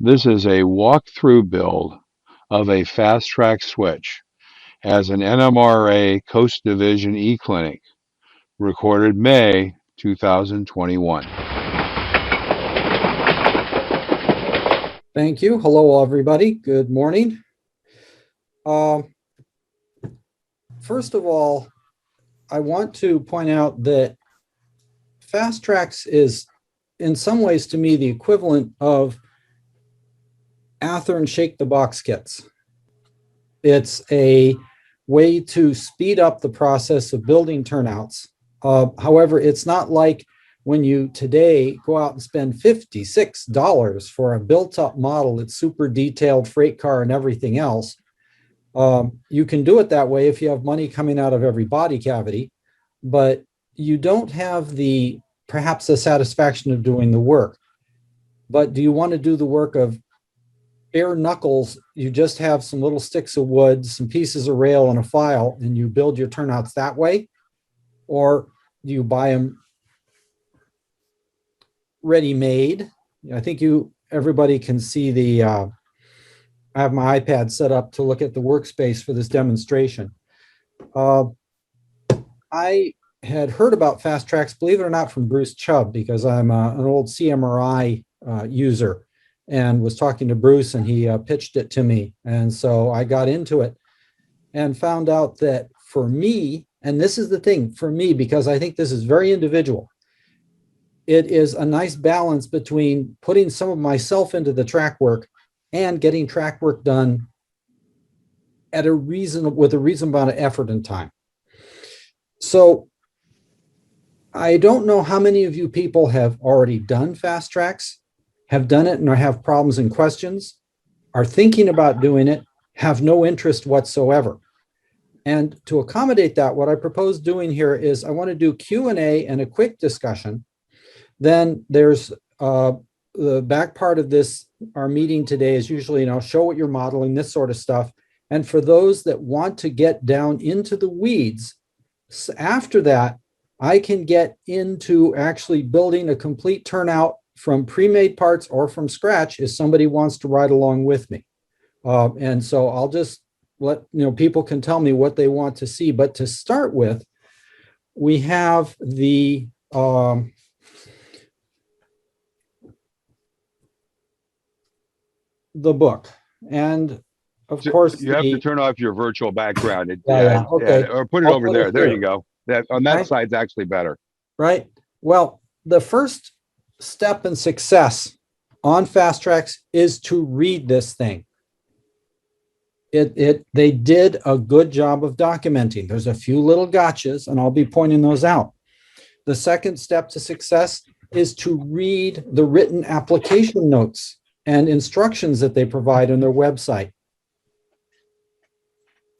This is a walkthrough build of a fast track switch as an NMRA Coast Division eClinic, recorded May 2021. Thank you. Hello, everybody. Good morning. First of all, I want to point out that fast tracks is in some ways to me the equivalent of Athearn shake the box kits. It's a way to speed up the process of building turnouts. However, it's not like when you today go out and spend $56 for a built-up model that's super detailed, freight car and everything else. You can do it that way if you have money coming out of every body cavity, but you don't have perhaps the satisfaction of doing the work. But do you want to do the work of bare knuckles? You just have some little sticks of wood, some pieces of rail and a file, and you build your turnouts that way? Or do you buy them ready-made? I think everybody can see I have my iPad set up to look at the workspace for this demonstration. I had heard about fast tracks, believe it or not, from Bruce Chubb, because I'm an old CMRI user, and was talking to Bruce, and he pitched it to me. And so I got into it and found out that for me, and this is the thing for me, because I think this is very individual, it is a nice balance between putting some of myself into the track work and getting track work done with a reasonable amount of effort and time. So I don't know how many of you people have already done fast tracks, have done it and have problems and questions, are thinking about doing it, have no interest whatsoever. And to accommodate that, what I propose doing here is I want to do Q&A and a quick discussion. Then there's the back part of our meeting today is usually, show what you're modeling, this sort of stuff. And for those that want to get down into the weeds, after that, I can get into actually building a complete turnout from pre-made parts or from scratch if somebody wants to ride along with me. And so I'll just let, people can tell me what they want to see. But to start with, we have the book. And of course, you have to turn off your virtual background. Okay. Or put it over there. There you go. On that side's actually better. Right. Well, the first step in success on fast tracks is to read this thing. They did a good job of documenting. There's a few little gotchas, and I'll be pointing those out. The second step to success is to read the written application notes and instructions that they provide on their website.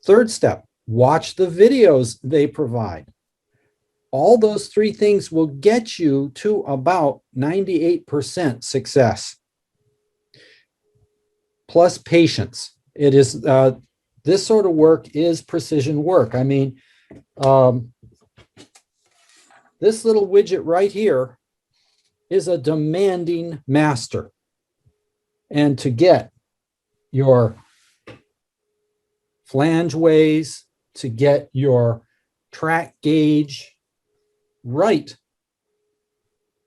Third step, watch the videos they provide. All those three things will get you to about 98% success. Plus patience. It is, this sort of work is precision work. I mean, this little widget right here is a demanding master. And to get your flange ways, to get your track gauge right,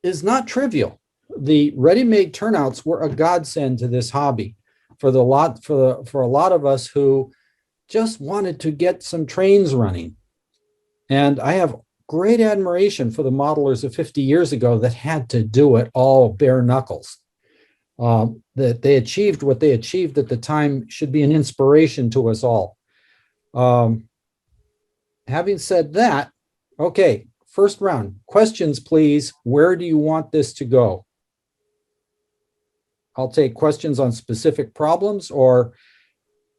is not trivial. The ready-made turnouts were a godsend to this hobby for a lot of us who just wanted to get some trains running. And I have great admiration for the modelers of 50 years ago that had to do it all bare knuckles. That they achieved what they achieved at the time should be an inspiration to us all. Having said that, okay, first round, questions, please. Where do you want this to go? I'll take questions on specific problems or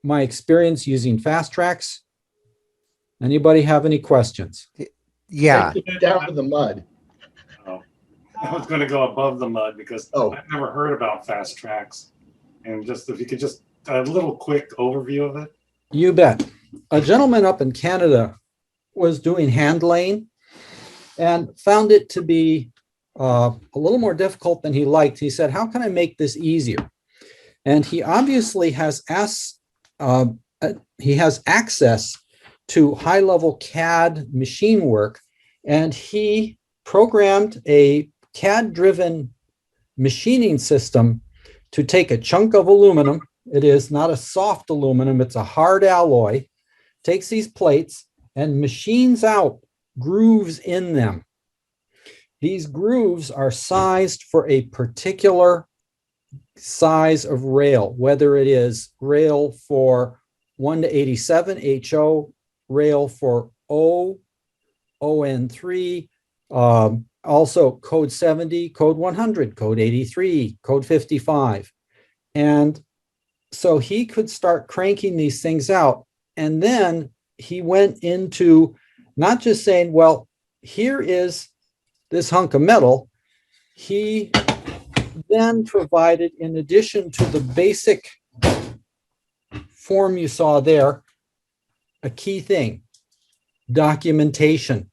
my experience using fast tracks. Anybody have any questions? Yeah. Down in the mud. Oh, I was going to go above the mud because I've never heard about fast tracks. And just if you could just a little quick overview of it. You bet. A gentleman up in Canada was doing hand laying and found it to be a little more difficult than he liked. He said, how can I make this easier? And he obviously has access to high-level CAD machine work, and he programmed a CAD-driven machining system to take a chunk of aluminum. It is not a soft aluminum, it's a hard alloy, takes these plates and machines out grooves in them. These grooves are sized for a particular size of rail, whether it is rail for 1 to 87 HO, rail for O, ON3, also code 70, code 100, code 83, code 55. And so he could start cranking these things out. And then he went into not just saying, well, here is this hunk of metal. He then provided, in addition to the basic form you saw there, a key thing, documentation.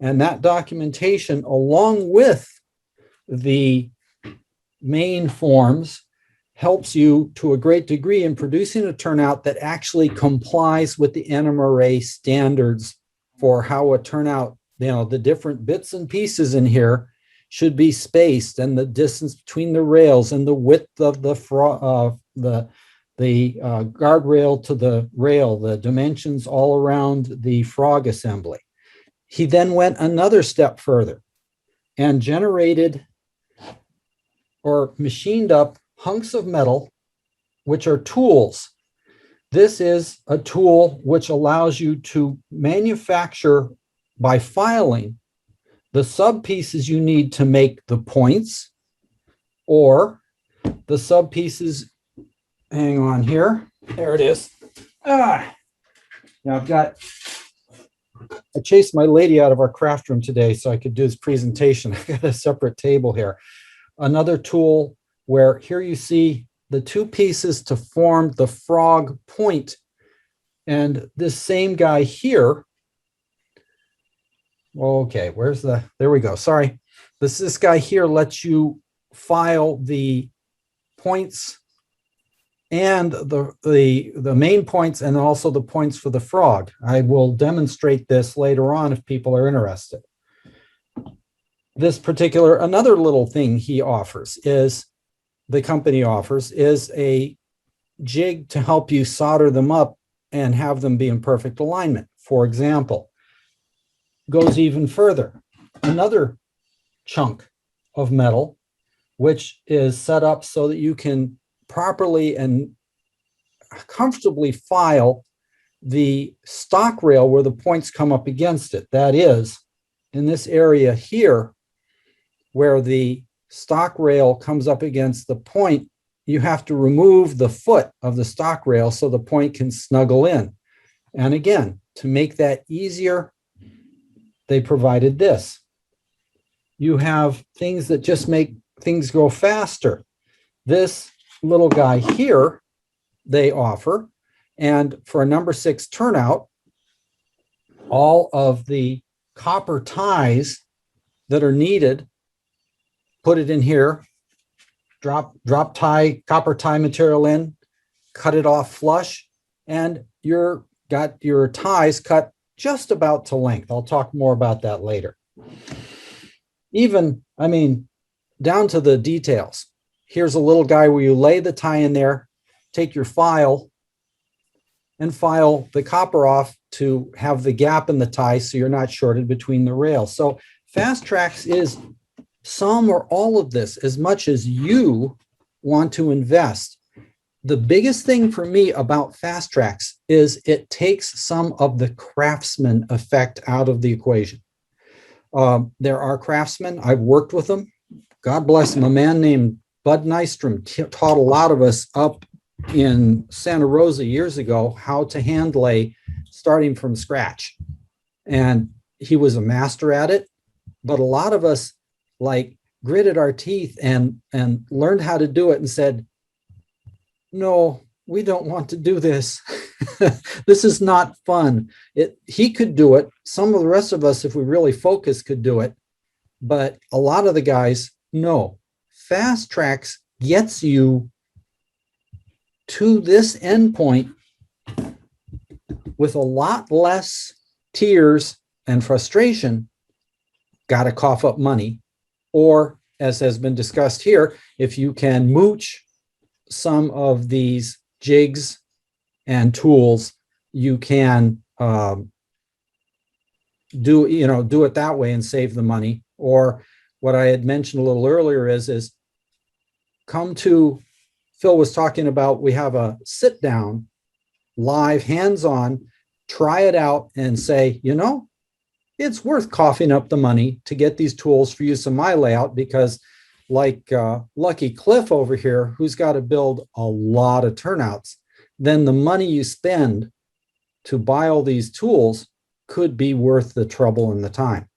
And that documentation, along with the main forms, helps you to a great degree in producing a turnout that actually complies with the NMRA standards for how a turnout, the different bits and pieces in here should be spaced, and the distance between the rails and the width of the guardrail to the rail, the dimensions all around the frog assembly. He then went another step further and generated or machined up hunks of metal, which are tools. This is a tool which allows you to manufacture by filing the subpieces you need to make the points, or the subpieces, hang on here, there it is. Now I chased my lady out of our craft room today so I could do this presentation. I got a separate table here. Another tool where here you see the two pieces to form the frog point. And this same guy here, okay, there we go, sorry. This guy here lets you file the points and the main points and also the points for the frog. I will demonstrate this later on if people are interested. This particular, another little thing he offers is, the company offers, is a jig to help you solder them up and have them be in perfect alignment. For example, goes even further. Another chunk of metal, which is set up so that you can properly and comfortably file the stock rail where the points come up against it. That is, in this area here, where the stock rail comes up against the point, you have to remove the foot of the stock rail so the point can snuggle in. And again, to make that easier, they provided this. You have things that just make things go faster. This little guy here, they offer, and for a number 6 turnout, all of the copper ties that are needed, put it in here, drop tie, copper tie material in, cut it off flush, and you're got your ties cut just about to length. I'll talk more about that later. Even, I mean, down to the details. Here's a little guy where you lay the tie in there, take your file, and file the copper off to have the gap in the tie so you're not shorted between the rails. So Fast Tracks is some or all of this, as much as you want to invest. The biggest thing for me about Fast Tracks is it takes some of the craftsman effect out of the equation. There are craftsmen, I've worked with them. God bless him, a man named Bud Nystrom taught a lot of us up in Santa Rosa years ago how to hand lay starting from scratch. And he was a master at it, but a lot of us like gritted our teeth and learned how to do it and said, no, we don't want to do this. This is not fun. He could do it. Some of the rest of us, if we really focus, could do it. But a lot of the guys, no. Fast Tracks gets you to this endpoint with a lot less tears and frustration, got to cough up money. Or, as has been discussed here, if you can mooch some of these jigs and tools, you can do it that way and save the money. Or what I had mentioned a little earlier is come to, Phil was talking about, we have a sit down, live, hands-on, try it out and say, it's worth coughing up the money to get these tools for use in my layout, because like Lucky Cliff over here, who's got to build a lot of turnouts, then the money you spend to buy all these tools could be worth the trouble and the time.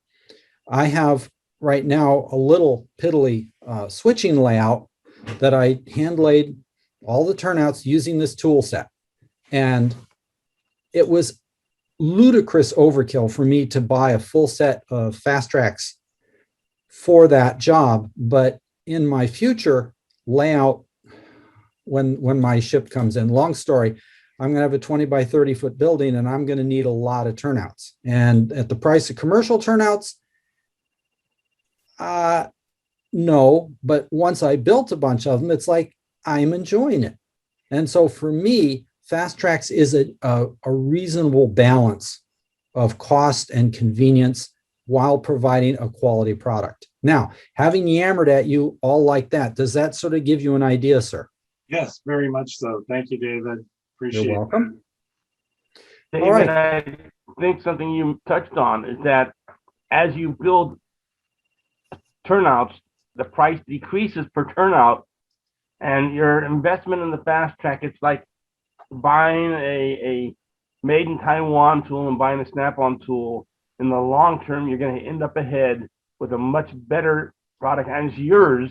I have right now a little piddly switching layout that I hand laid all the turnouts using this tool set. And it was ludicrous overkill for me to buy a full set of fast tracks for that job. But in my future layout, when my ship comes in, long story, I'm going to have a 20 by 30 foot building and I'm going to need a lot of turnouts. And at the price of commercial turnouts, no, but once I built a bunch of them, it's like I'm enjoying it. And so for me, Fast Tracks is a reasonable balance of cost and convenience while providing a quality product. Now, having yammered at you all like that, does that sort of give you an idea, sir? Yes, very much so. Thank you, David. Appreciate it. You're welcome. David, All right. I think something you touched on is that as you build turnouts, the price decreases per turnout, and your investment in the Fast Track, it's like buying a made in Taiwan tool and buying a Snap-on tool. In the long term, you're going to end up ahead with a much better product, and it's yours.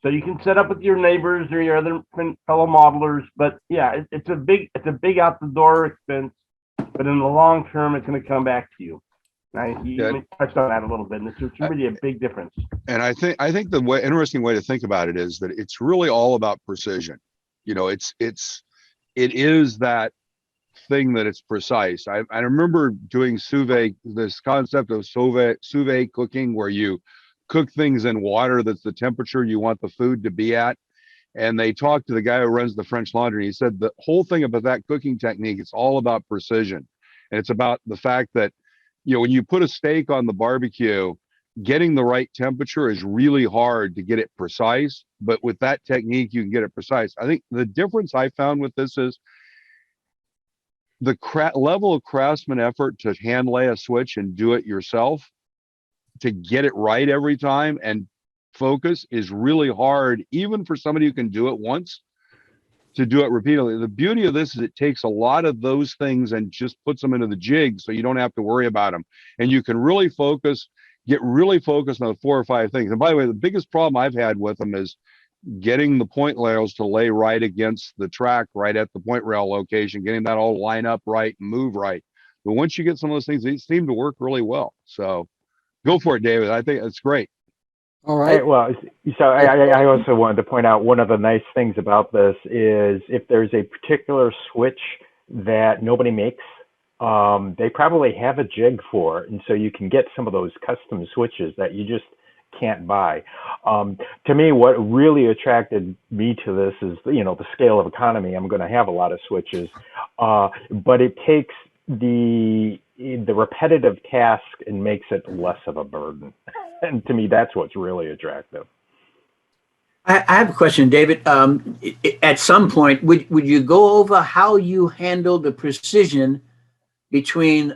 So you can set up with your neighbors or your other fellow modelers. But yeah, it's a big out the door expense, but in the long term, it's going to come back to you. Now, you touched on that a little bit, and it's really a big difference. And I think the interesting way to think about it is that it's really all about precision. It is that thing that it's precise. I remember doing sous vide, this concept of sous vide cooking, where you cook things in water that's the temperature you want the food to be at. And they talked to the guy who runs the French Laundry. He said the whole thing about that cooking technique, it's all about precision. And it's about the fact that, when you put a steak on the barbecue, getting the right temperature is really hard to get it precise. But with that technique, you can get it precise. I think the difference I found with this is the level of craftsman effort to hand lay a switch and do it yourself, to get it right every time and focus, is really hard, even for somebody who can do it once, to do it repeatedly. The beauty of this is it takes a lot of those things and just puts them into the jig, so you don't have to worry about them. And you can really get really focused on the 4 or 5 things. And by the way, the biggest problem I've had with them is getting the point rails to lay right against the track, right at the point rail location, getting that all line up right and move right. But once you get some of those things, they seem to work really well. So go for it, David. I think it's great. All right. Well, so I also wanted to point out one of the nice things about this is if there's a particular switch that nobody makes, they probably have a jig for, and so you can get some of those custom switches that you just can't buy. To me, what really attracted me to this is, the scale of economy. I'm going to have a lot of switches, but it takes the repetitive task and makes it less of a burden. And to me, that's what's really attractive. I have a question, David. At some point, would you go over how you handle the precision between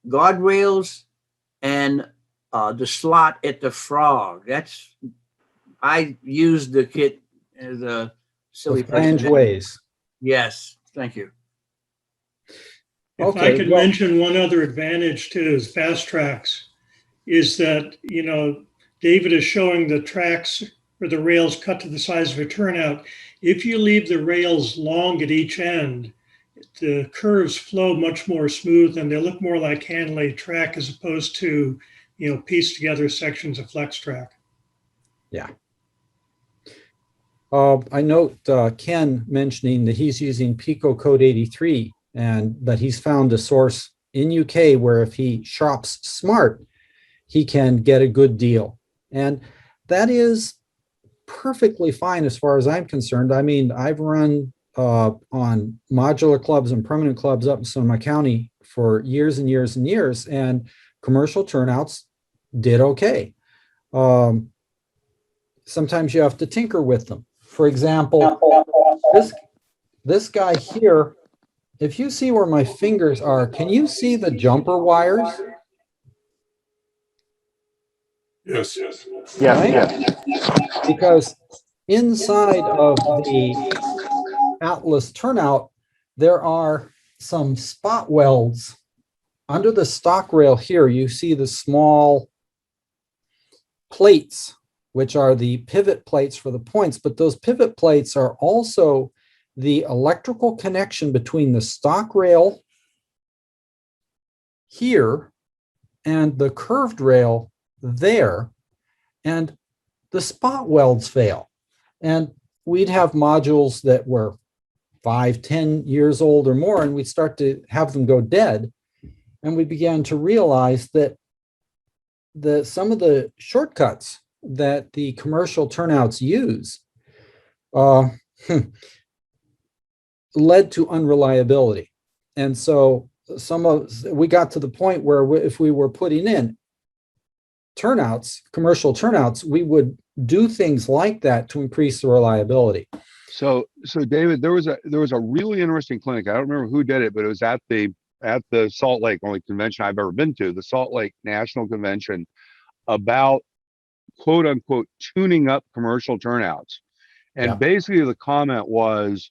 guardrails and the slot at the frog? I used the kit as a silly Strange ways. Yes, thank you. If I could mention one other advantage to his Fast Tracks is that, David is showing the tracks or the rails cut to the size of a turnout. If you leave the rails long at each end, the curves flow much more smooth and they look more like hand-laid track as opposed to, pieced together sections of flex track. Yeah. I note Ken mentioning that he's using Pico Code 83 and that he's found a source in UK where if he shops smart, he can get a good deal. And that is perfectly fine as far as I'm concerned. I mean, I've run on modular clubs and permanent clubs up in Sonoma County for years and years and years, and commercial turnouts did okay. Sometimes you have to tinker with them. For example, this guy here, if you see where my fingers are, can you see the jumper wires? Yes. Yeah, Right? yeah. Because inside of the Atlas turnout, there are some spot welds. Under the stock rail here, you see the small plates, which are the pivot plates for the points, but those pivot plates are also the electrical connection between the stock rail here and the curved rail there, and the spot welds fail. And we'd have modules that were 5-10 years old or more, and we'd start to have them go dead. And we began to realize that some of the shortcuts that the commercial turnouts use led to unreliability. And so we got to the point where if we were putting in turnouts, commercial turnouts, we would do things like that to increase the reliability. So David, there was a really interesting clinic. I don't remember who did it, but it was at the Salt Lake, only convention I've ever been to, the Salt Lake National Convention, about quote unquote tuning up commercial turnouts. And basically the comment was,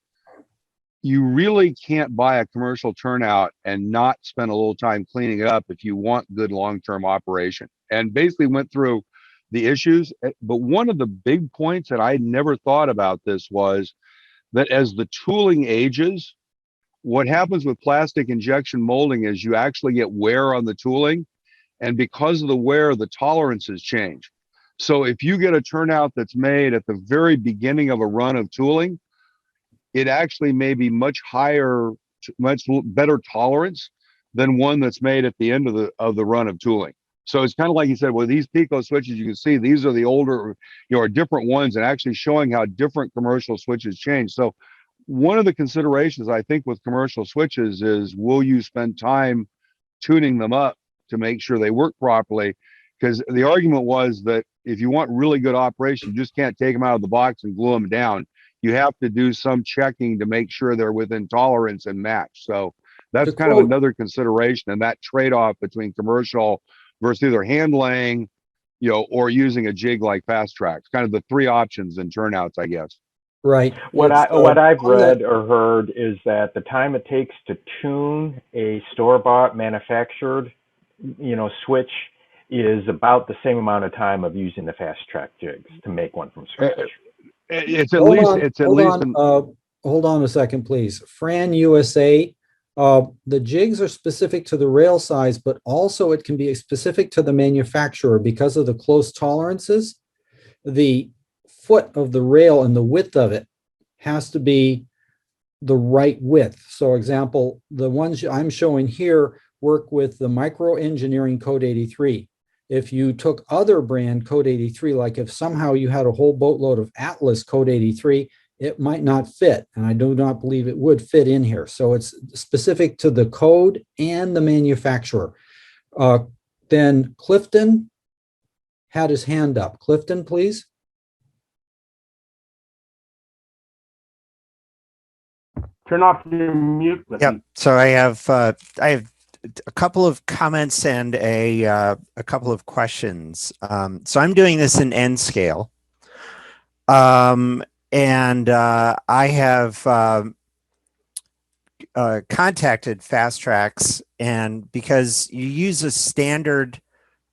you really can't buy a commercial turnout and not spend a little time cleaning it up if you want good long-term operation. And basically went through the issues. But one of the big points that I never thought about this was that as the tooling ages, what happens with plastic injection molding is you actually get wear on the tooling. And because of the wear, the tolerances change. So if you get a turnout that's made at the very beginning of a run of tooling, it actually may be much higher, much better tolerance than one that's made at the end of the run of tooling. So it's kind of like you said, well, these Pico switches, you can see these are the older, are different ones, and actually showing how different commercial switches change. So one of the considerations I think with commercial switches is, will you spend time tuning them up to make sure they work properly? Because the argument was that if you want really good operation, you just can't take them out of the box and glue them down. You have to do some checking to make sure they're within tolerance and match. So that's kind of another consideration, and that trade-off between commercial versus either handling, or using a jig like Fast Tracks, kind of the three options in turnouts, I guess. Right. What I've read or heard is that the time it takes to tune a store-bought manufactured, switch is about the same amount of time of using the Fast Track jigs to make one from scratch. It's at least. Hold on a second, please. Fran USA. The jigs are specific to the rail size, but also it can be specific to the manufacturer because of the close tolerances. The foot of the rail and the width of it has to be the right width. So, example, the ones I'm showing here work with the Micro Engineering Code 83. If you took other brand Code 83, like if somehow you had a whole boatload of Atlas Code 83, it might not fit. And I do not believe it would fit in here. So it's specific to the code and the manufacturer. Then Clifton had his hand up. Clifton, please. Turn off your mute. Yep. So I have a couple of comments and a couple of questions. So I'm doing this in N scale, and I have contacted Fast Tracks, and because you use a standard,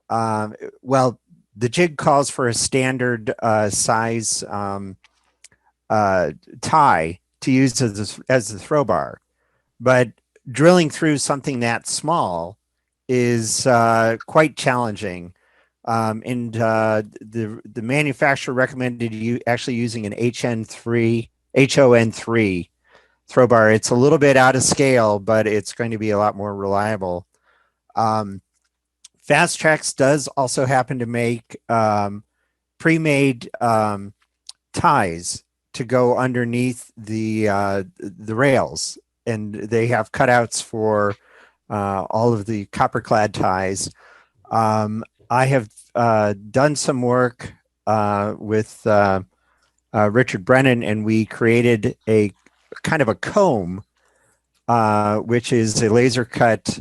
well, the jig calls for a standard size tie to use as the throw bar, but drilling through something that small is quite challenging. The manufacturer recommended you actually using an HON3 throw bar. It's a little bit out of scale, but it's going to be a lot more reliable. Fast Tracks does also happen to make pre-made ties to go underneath the rails, and they have cutouts for all of the copper clad ties. I have done some work with Richard Brennan, and we created a kind of a comb, which is a laser cut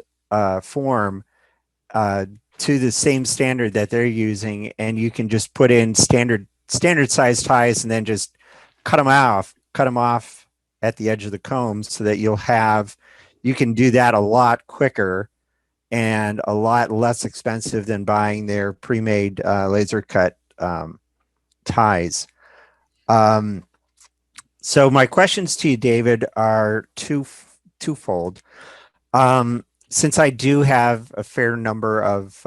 form to the same standard that they're using, and you can just put in standard size ties and then just cut them off at the edge of the comb, so that you can do that a lot quicker and a lot less expensive than buying their pre-made laser cut ties. So my questions to you, David, are twofold. Since I do have a fair number of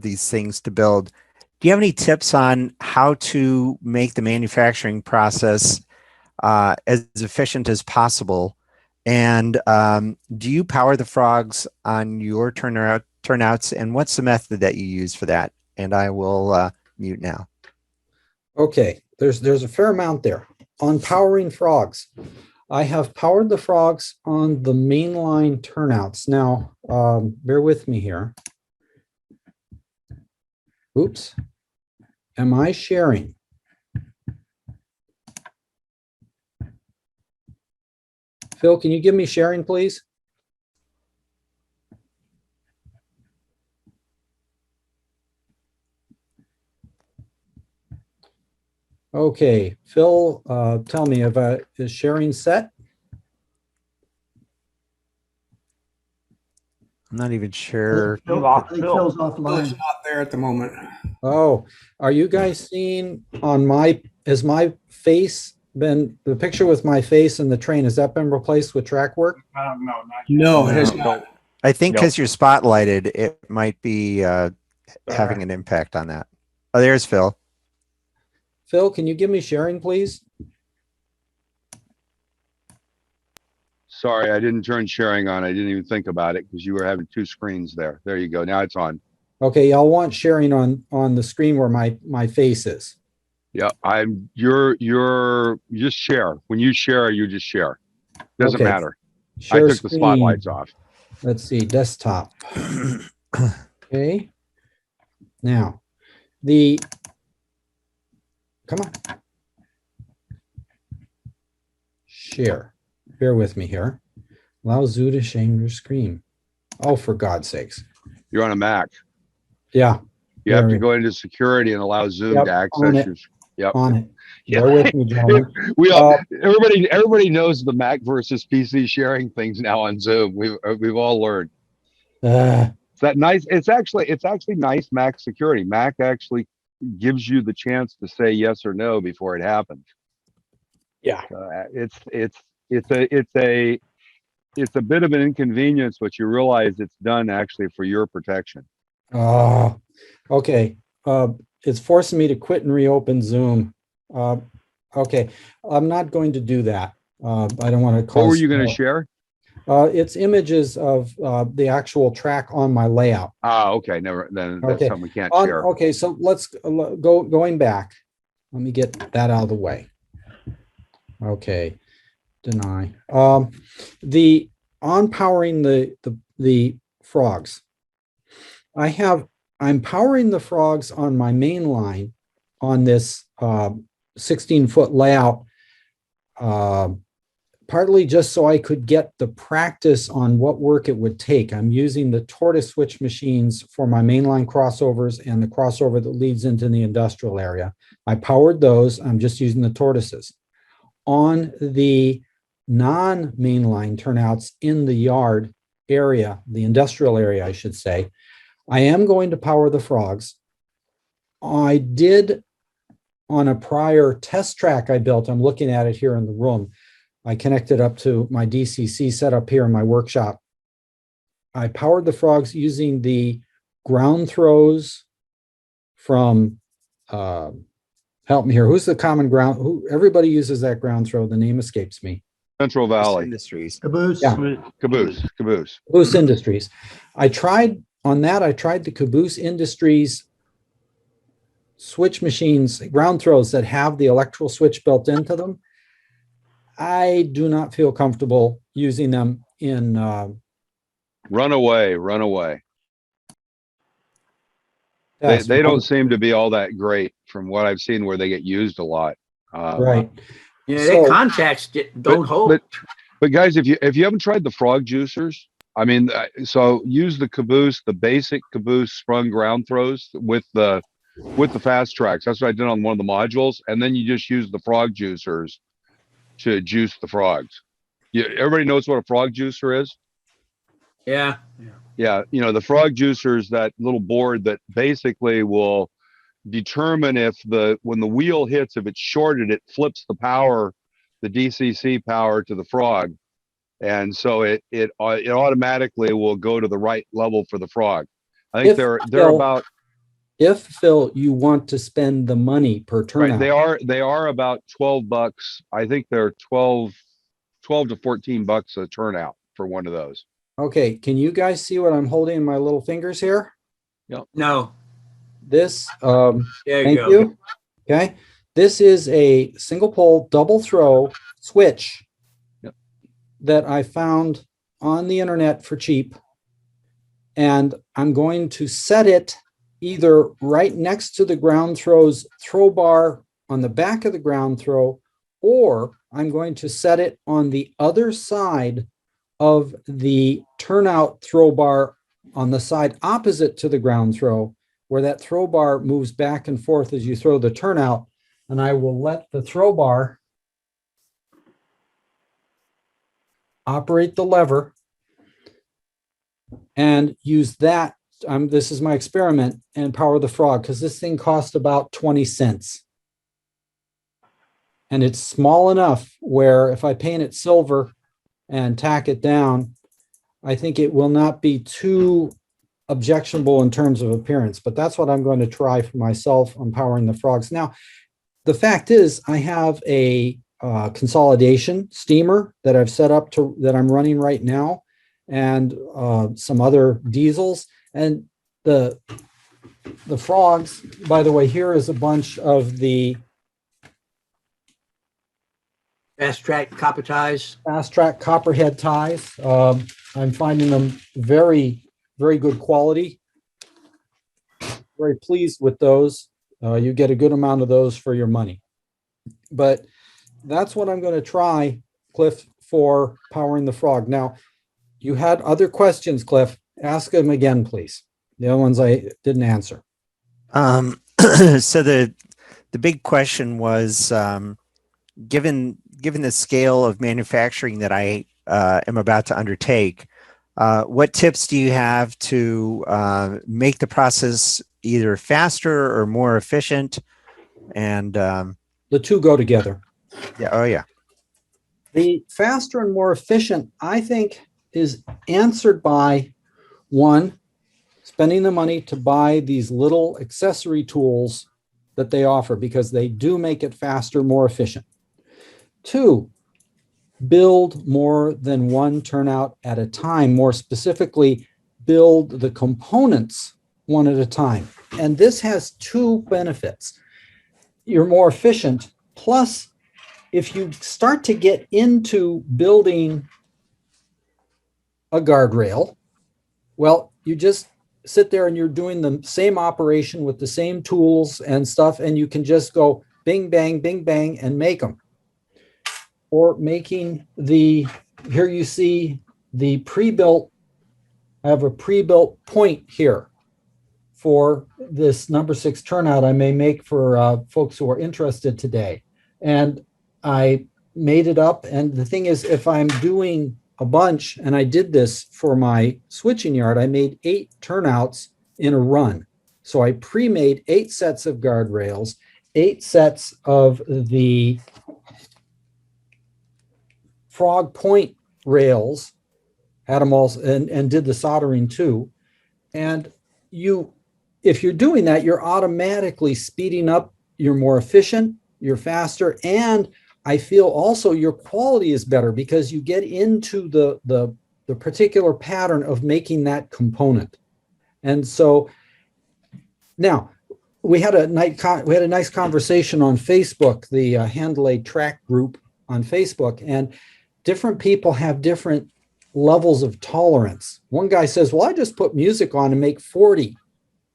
these things to build, do you have any tips on how to make the manufacturing process as efficient as possible? And do you power the frogs on your turnouts? And what's the method that you use for that? And I will mute now. Okay, there's a fair amount there. On powering frogs, I have powered the frogs on the mainline turnouts. Now, bear with me here. Oops. Am I sharing? Phil, can you give me sharing, please? Okay, Phil, tell me, is sharing set? I'm not even sure. I think Phil's offline. Phil's not there at the moment. Oh, are you guys seeing on has my face been, the picture with my face and the train, has that been replaced with track work? No, not yet. No, it has not. I think because you're spotlighted, it might be having an impact on that. Oh, there's Phil. Phil, can you give me sharing, please? Sorry, I didn't turn sharing on. I didn't even think about it because you were having two screens there. There you go. Now it's on. Okay, y'all want sharing on the screen where my face is. Yeah, you're just share. When you share, you just share. Doesn't matter. Share I took the spotlights off. Let's see, desktop. Okay. Now, come on. Share. Bear with me here. Allow Zoo to share your screen. Oh, for God's sakes. You're on a Mac. Yeah. You have to go into security and allow Zoom to access your. Yep. On it. Bear with me, gentlemen. Everybody knows the Mac versus PC sharing things now on Zoom. We've all learned. It's that nice. It's actually nice Mac security. Mac actually gives you the chance to say yes or no before it happens. Yeah. It's a bit of an inconvenience, but you realize it's done actually for your protection. Oh, okay. It's forcing me to quit and reopen Zoom. Okay, I'm not going to do that. I don't want to cause. What were you going to share? It's images of the actual track on my layout. Ah, okay. Never. Then that's something we can't share. Okay, so let's going back. Let me get that out of the way. Okay, deny. On powering the frogs. I'm powering the frogs on my main line on this 16-foot layout, partly just so I could get the practice on what work it would take. I'm using the tortoise switch machines for my mainline crossovers and the crossover that leads into the industrial area. I powered those. I'm just using the tortoises. On the non-mainline turnouts in the yard area, the industrial area, I should say, I am going to power the frogs. I did on a prior test track I built. I'm looking at it here in the room. I connected up to my DCC setup here in my workshop. I powered the frogs using the ground throws from, help me here. Who's the common ground? Who everybody uses that ground throw? The name escapes me. Central Valley. Industries. Caboose. Yeah. Caboose. Caboose Industries. I tried the Caboose Industries switch machines, ground throws that have the electrical switch built into them. I do not feel comfortable using them in. Run away. They don't seem to be all that great from what I've seen where they get used a lot. Right. Yeah, their contacts don't hold. But guys, if you haven't tried the frog juicers, I mean, so use the Caboose, the basic Caboose sprung ground throws with the fast tracks. That's what I did on one of the modules, and then you just use the frog juicers to juice the frogs. Everybody knows what a frog juicer is? Yeah. Yeah, the frog juicer is that little board that basically will determine if when the wheel hits, if it's shorted, it flips the power, the DCC power to the frog. And so it automatically will go to the right level for the frog. I think they're about. If Phil, you want to spend the money per turnout, right, they are about $12. I think they're 12 to 14 bucks a turnout for one of those. Okay, can you guys see what I'm holding in my little fingers here? Yep. No. This, There thank you. Okay, this is a single pole double throw switch that I found on the internet for cheap, and I'm going to set it either right next to the ground throw's throw bar on the back of the ground throw, or I'm going to set it on the other side of the turnout throw bar on the side opposite to the ground throw, where that throw bar moves back and forth as you throw the turnout. And I will let the throw bar operate the lever and use that. This is my experiment, and power the frog, because this thing cost about 20 cents. And it's small enough where if I paint it silver and tack it down, I think it will not be too objectionable in terms of appearance. But that's what I'm going to try for myself on powering the frogs. Now, the fact is, I have a consolidation steamer that I've set up that I'm running right now, and some other diesels. And the frogs, by the way, here is a bunch of the Fast track copper ties. Fast track copperhead ties. I'm finding them very, very good quality. Very pleased with those. You get a good amount of those for your money. But that's what I'm going to try, Cliff, for powering the frog. Now, you had other questions, Cliff. Ask them again, please. The other ones I didn't answer. So the big question was, given the scale of manufacturing that I am about to undertake, what tips do you have to make the process either faster or more efficient? And the two go together. Yeah. Oh, yeah. The faster and more efficient, I think, is answered by one, spending the money to buy these little accessory tools that they offer, because they do make it faster, more efficient. Two, build more than one turnout at a time. More specifically, build the components one at a time. And this has two benefits. You're more efficient. Plus, if you start to get into building a guardrail, well, you just sit there and you're doing the same operation with the same tools and stuff, and you can just go bing, bang, and make them. Or making here you see the pre-built, I have a pre-built point here for this number 6 turnout I may make for folks who are interested today. And I made it up. And the thing is, if I'm doing a bunch, and I did this for my switching yard, I made 8 turnouts in a run. So I pre-made 8 sets of guardrails, 8 sets of the frog point rails, had them all, and did the soldering too. And you if you're doing that, you're automatically speeding up, you're more efficient, you're faster, and I feel also your quality is better because you get into the particular pattern of making that component. And so now we had a nice conversation on Facebook, the Handley track group on Facebook, and different people have different levels of tolerance. One guy says, well, I just put music on and make 40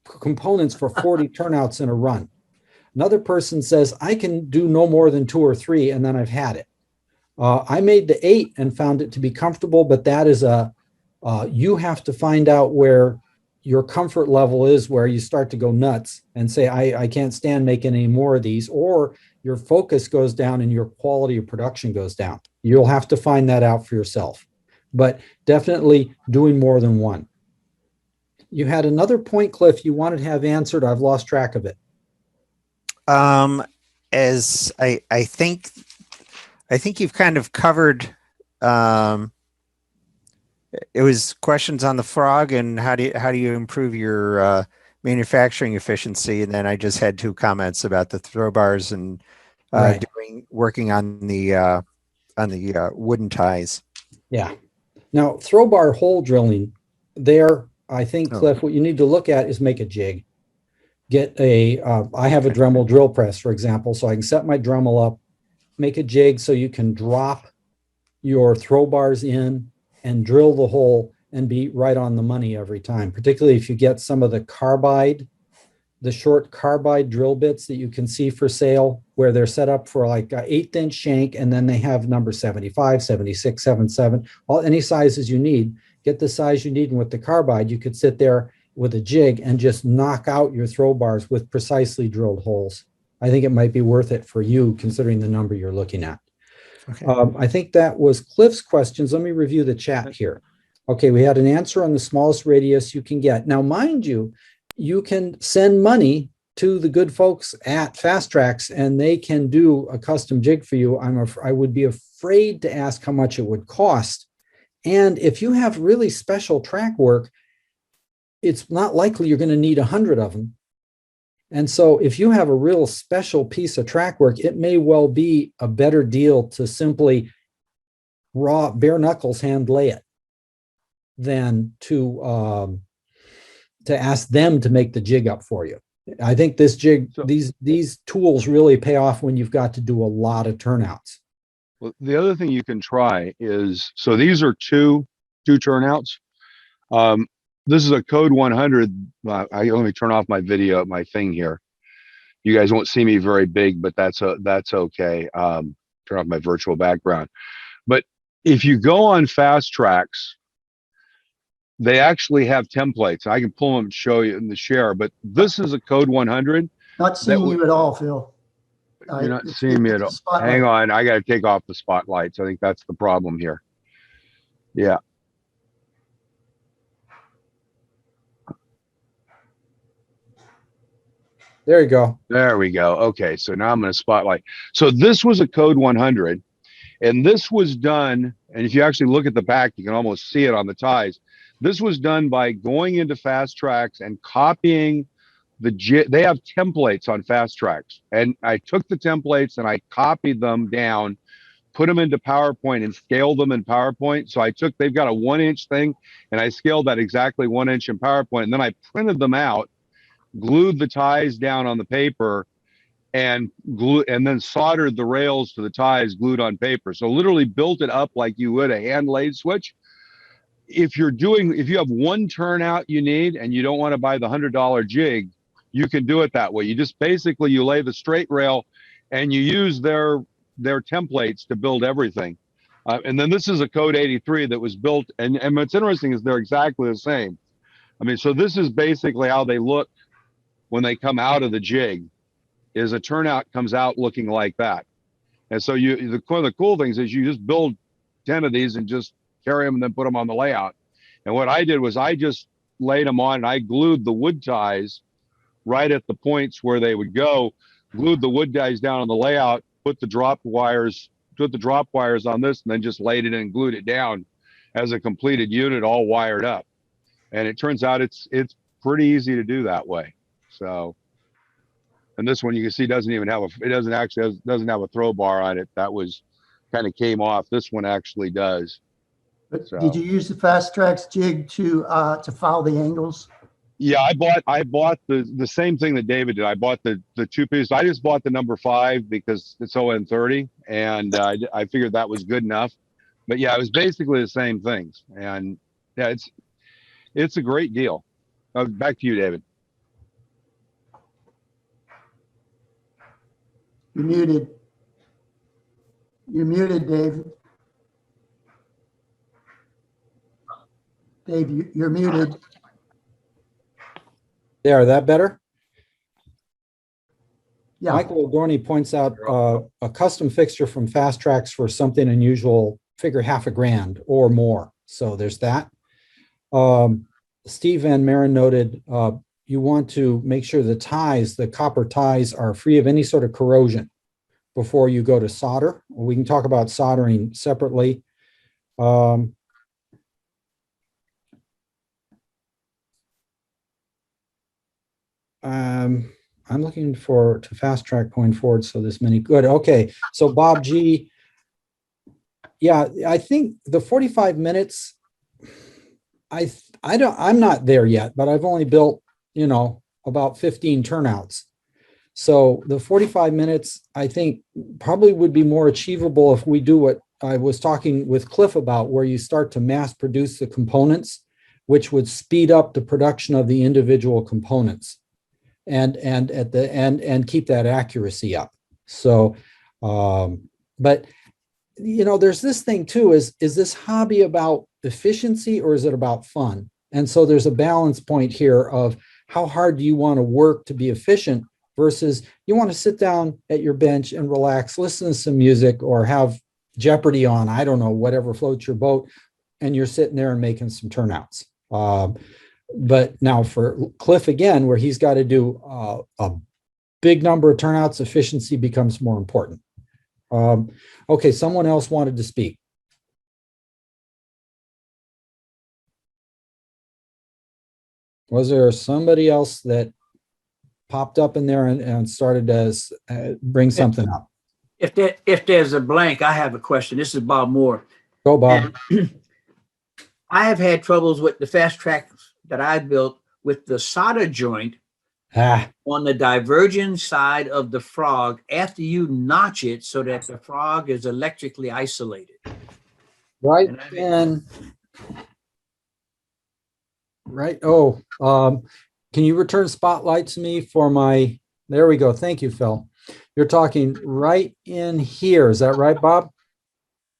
components for 40 turnouts in a run. Another person says, I can do no more than 2 or 3, and then I've had it. I made the 8 and found it to be comfortable, but that is you have to find out where your comfort level is, where you start to go nuts and say, I can't stand making any more of these, or your focus goes down and your quality of production goes down. You'll have to find that out for yourself, but definitely doing more than one. You had another point, Cliff, you wanted to have answered. I've lost track of it. As I think you've kind of covered, it was questions on the frog and how do you improve your manufacturing efficiency, and then I just had 2 comments about the throw bars and Right. working on the wooden ties. Yeah. Now, throw bar hole drilling there, I think, Cliff, what you need to look at is make a jig. Get I have a Dremel drill press, for example, so I can set my Dremel up, make a jig so you can drop your throw bars in and drill the hole and be right on the money every time, particularly if you get some of the short carbide drill bits that you can see for sale, where they're set up for like an 1/8 inch shank, and then they have number 75, 76, 77, any sizes you need. Get the size you need, and with the carbide, you could sit there with a jig and just knock out your throw bars with precisely drilled holes. I think it might be worth it for you, considering the number you're looking at. Okay. I think that was Cliff's questions. Let me review the chat here. Okay, we had an answer on the smallest radius you can get. Now, mind you, you can send money to the good folks at Fast Tracks, and they can do a custom jig for you. I would be afraid to ask how much it would cost. And if you have really special track work, it's not likely you're going to need 100 of them. And so if you have a real special piece of track work, it may well be a better deal to simply bare knuckles hand lay it than to ask them to make the jig up for you. I think this jig, these tools really pay off when you've got to do a lot of turnouts. Well, the other thing you can try is, so these are two turnouts. This is a code 100. Let me turn off my video, my thing here. You guys won't see me very big, but that's okay. Turn off my virtual background. But if you go on Fast Tracks, they actually have templates. I can pull them and show you in the share, but this is a code 100. Not seeing you at all, Phil. You're not seeing me at all. Hang on, I got to take off the spotlights. I think that's the problem here. Yeah. There you go. There we go. Okay, so now I'm going to spotlight. So this was a code 100, and this was done, and if you actually look at the back, you can almost see it on the ties. This was done by going into Fast Tracks and copying they have templates on Fast Tracks, and I took the templates and I copied them down, put them into PowerPoint and scaled them in PowerPoint. So they've got a 1-inch thing, and I scaled that exactly 1 inch in PowerPoint, and then I printed them out, glued the ties down on the paper, and then soldered the rails to the ties glued on paper. So literally built it up like you would a hand laid switch. If you have one turnout you need and you don't want to buy the $100 jig, you can do it that way. You just basically, you lay the straight rail and you use their templates to build everything. And then this is a code 83 that was built, and what's interesting is they're exactly the same. I mean, so this is basically how they look when they come out of the jig, is a turnout comes out looking like that. And so one of the cool things is you just build 10 of these and just carry them and then put them on the layout. And what I did was I just laid them on, and I glued the wood ties right at the points where they would go, glued the wood ties down on the layout, put the drop wires on this, and then just laid it in and glued it down as a completed unit, all wired up. And it turns out it's pretty easy to do that way. So, and this one you can see doesn't even have doesn't have a throw bar on it. That was kind of came off. This one actually does. But So. did you use the Fast Tracks jig to file the angles? Yeah, I bought the same thing that David did. I bought the two pieces. I just bought the number 5 because it's ON30, and I figured that was good enough. But yeah, it was basically the same things, and yeah, it's a great deal. Back to you, David. You're muted. You're muted, David. Dave, you're muted. There, that better? Yeah. Michael Adorni points out a custom fixture from Fast Tracks for something unusual, figure $1,000 or more. So there's that. Steve Van Maren noted you want to make sure the copper ties are free of any sort of corrosion before you go to solder. We can talk about soldering separately. I'm looking to fast track going forward. So this many good. Okay. So Bob G. Yeah, I think the 45 minutes, I'm not there yet, but I've only built, about 15 turnouts. So the 45 minutes, I think probably would be more achievable if we do what I was talking with Cliff about, where you start to mass produce the components, which would speed up the production of the individual components. And at the end and keep that accuracy up. So, but there's this thing too, is this hobby about efficiency or is it about fun? And so there's a balance point here of how hard do you want to work to be efficient versus you want to sit down at your bench and relax, listen to some music or have Jeopardy on, I don't know, whatever floats your boat, and you're sitting there and making some turnouts. But now for Cliff again, where he's got to do a big number of turnouts, efficiency becomes more important. Okay, someone else wanted to speak. Was there somebody else that popped up in there and started to bring something up? If there's a blank, I have a question. This is Bob Moore. Go, Bob. I have had troubles with the Fast Tracks that I built with the solder joint on the divergent side of the frog after you notch it so that the frog is electrically isolated. Right. And right. Oh, can you return spotlight to me for my, there we go. Thank you, Phil. You're talking right in here. Is that right, Bob?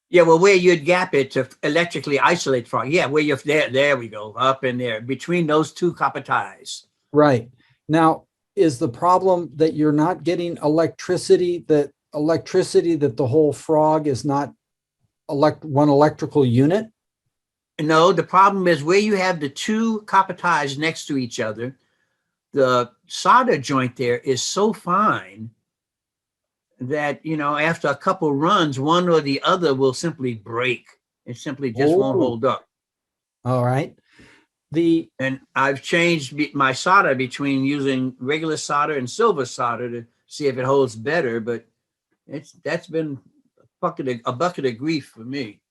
Yeah, well, where you'd gap it to electrically isolate frog. Yeah, where you're there we go, up in there, between those two copper ties. Right. Now, is the problem that you're not getting electricity, that the whole frog is not one electrical unit? No, the problem is where you have the two copper ties next to each other, the solder joint there is so fine that, after a couple runs, one or the other will simply break. It simply just won't hold up. All right. And I've changed my solder between using regular solder and silver solder to see if it holds better, but that's been a bucket of grief for me.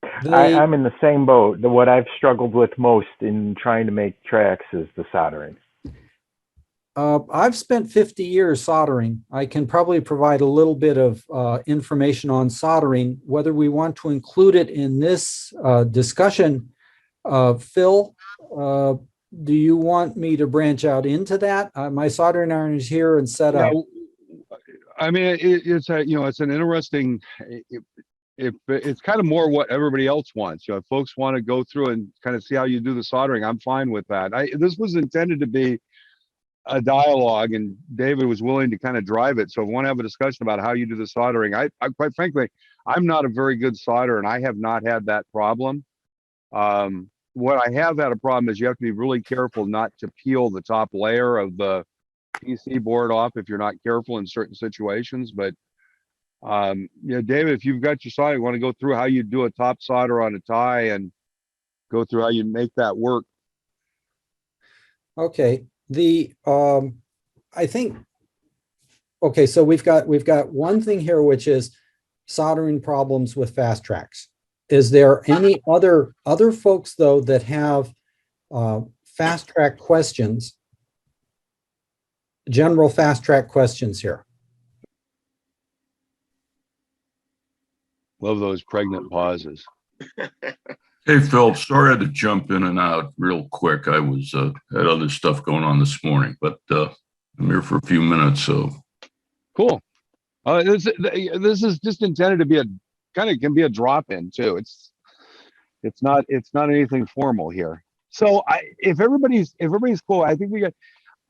I'm in the same boat. What I've struggled with most in trying to make tracks is the soldering. I've spent 50 years soldering. I can probably provide a little bit of information on soldering. Whether we want to include it in this discussion, Phil, do you want me to branch out into that? My soldering iron is here and set up. I mean, it's an interesting. It's kind of more what everybody else wants. If folks want to go through and kind of see how you do the soldering, I'm fine with that. This was intended to be a dialogue, and David was willing to kind of drive it. So if we want to have a discussion about how you do the soldering, I quite frankly, I'm not a very good solderer, and I have not had that problem. What I have had a problem is you have to be really careful not to peel the top layer of the PC board off if you're not careful in certain situations. But David, if you've got your solder, you want to go through how you do a top solder on a tie and go through how you make that work. Okay. the, I think, okay, so we've got one thing here, which is soldering problems with fast tracks. Is there any other folks though that have fast track questions, general fast track questions here? Love those pregnant pauses. Hey, Phil, sorry to jump in and out real quick. I was had other stuff going on this morning, but I'm here for a few minutes. So cool. This is just intended to be a kind of can be a drop in too. It's not anything formal here. So if everybody's cool, I think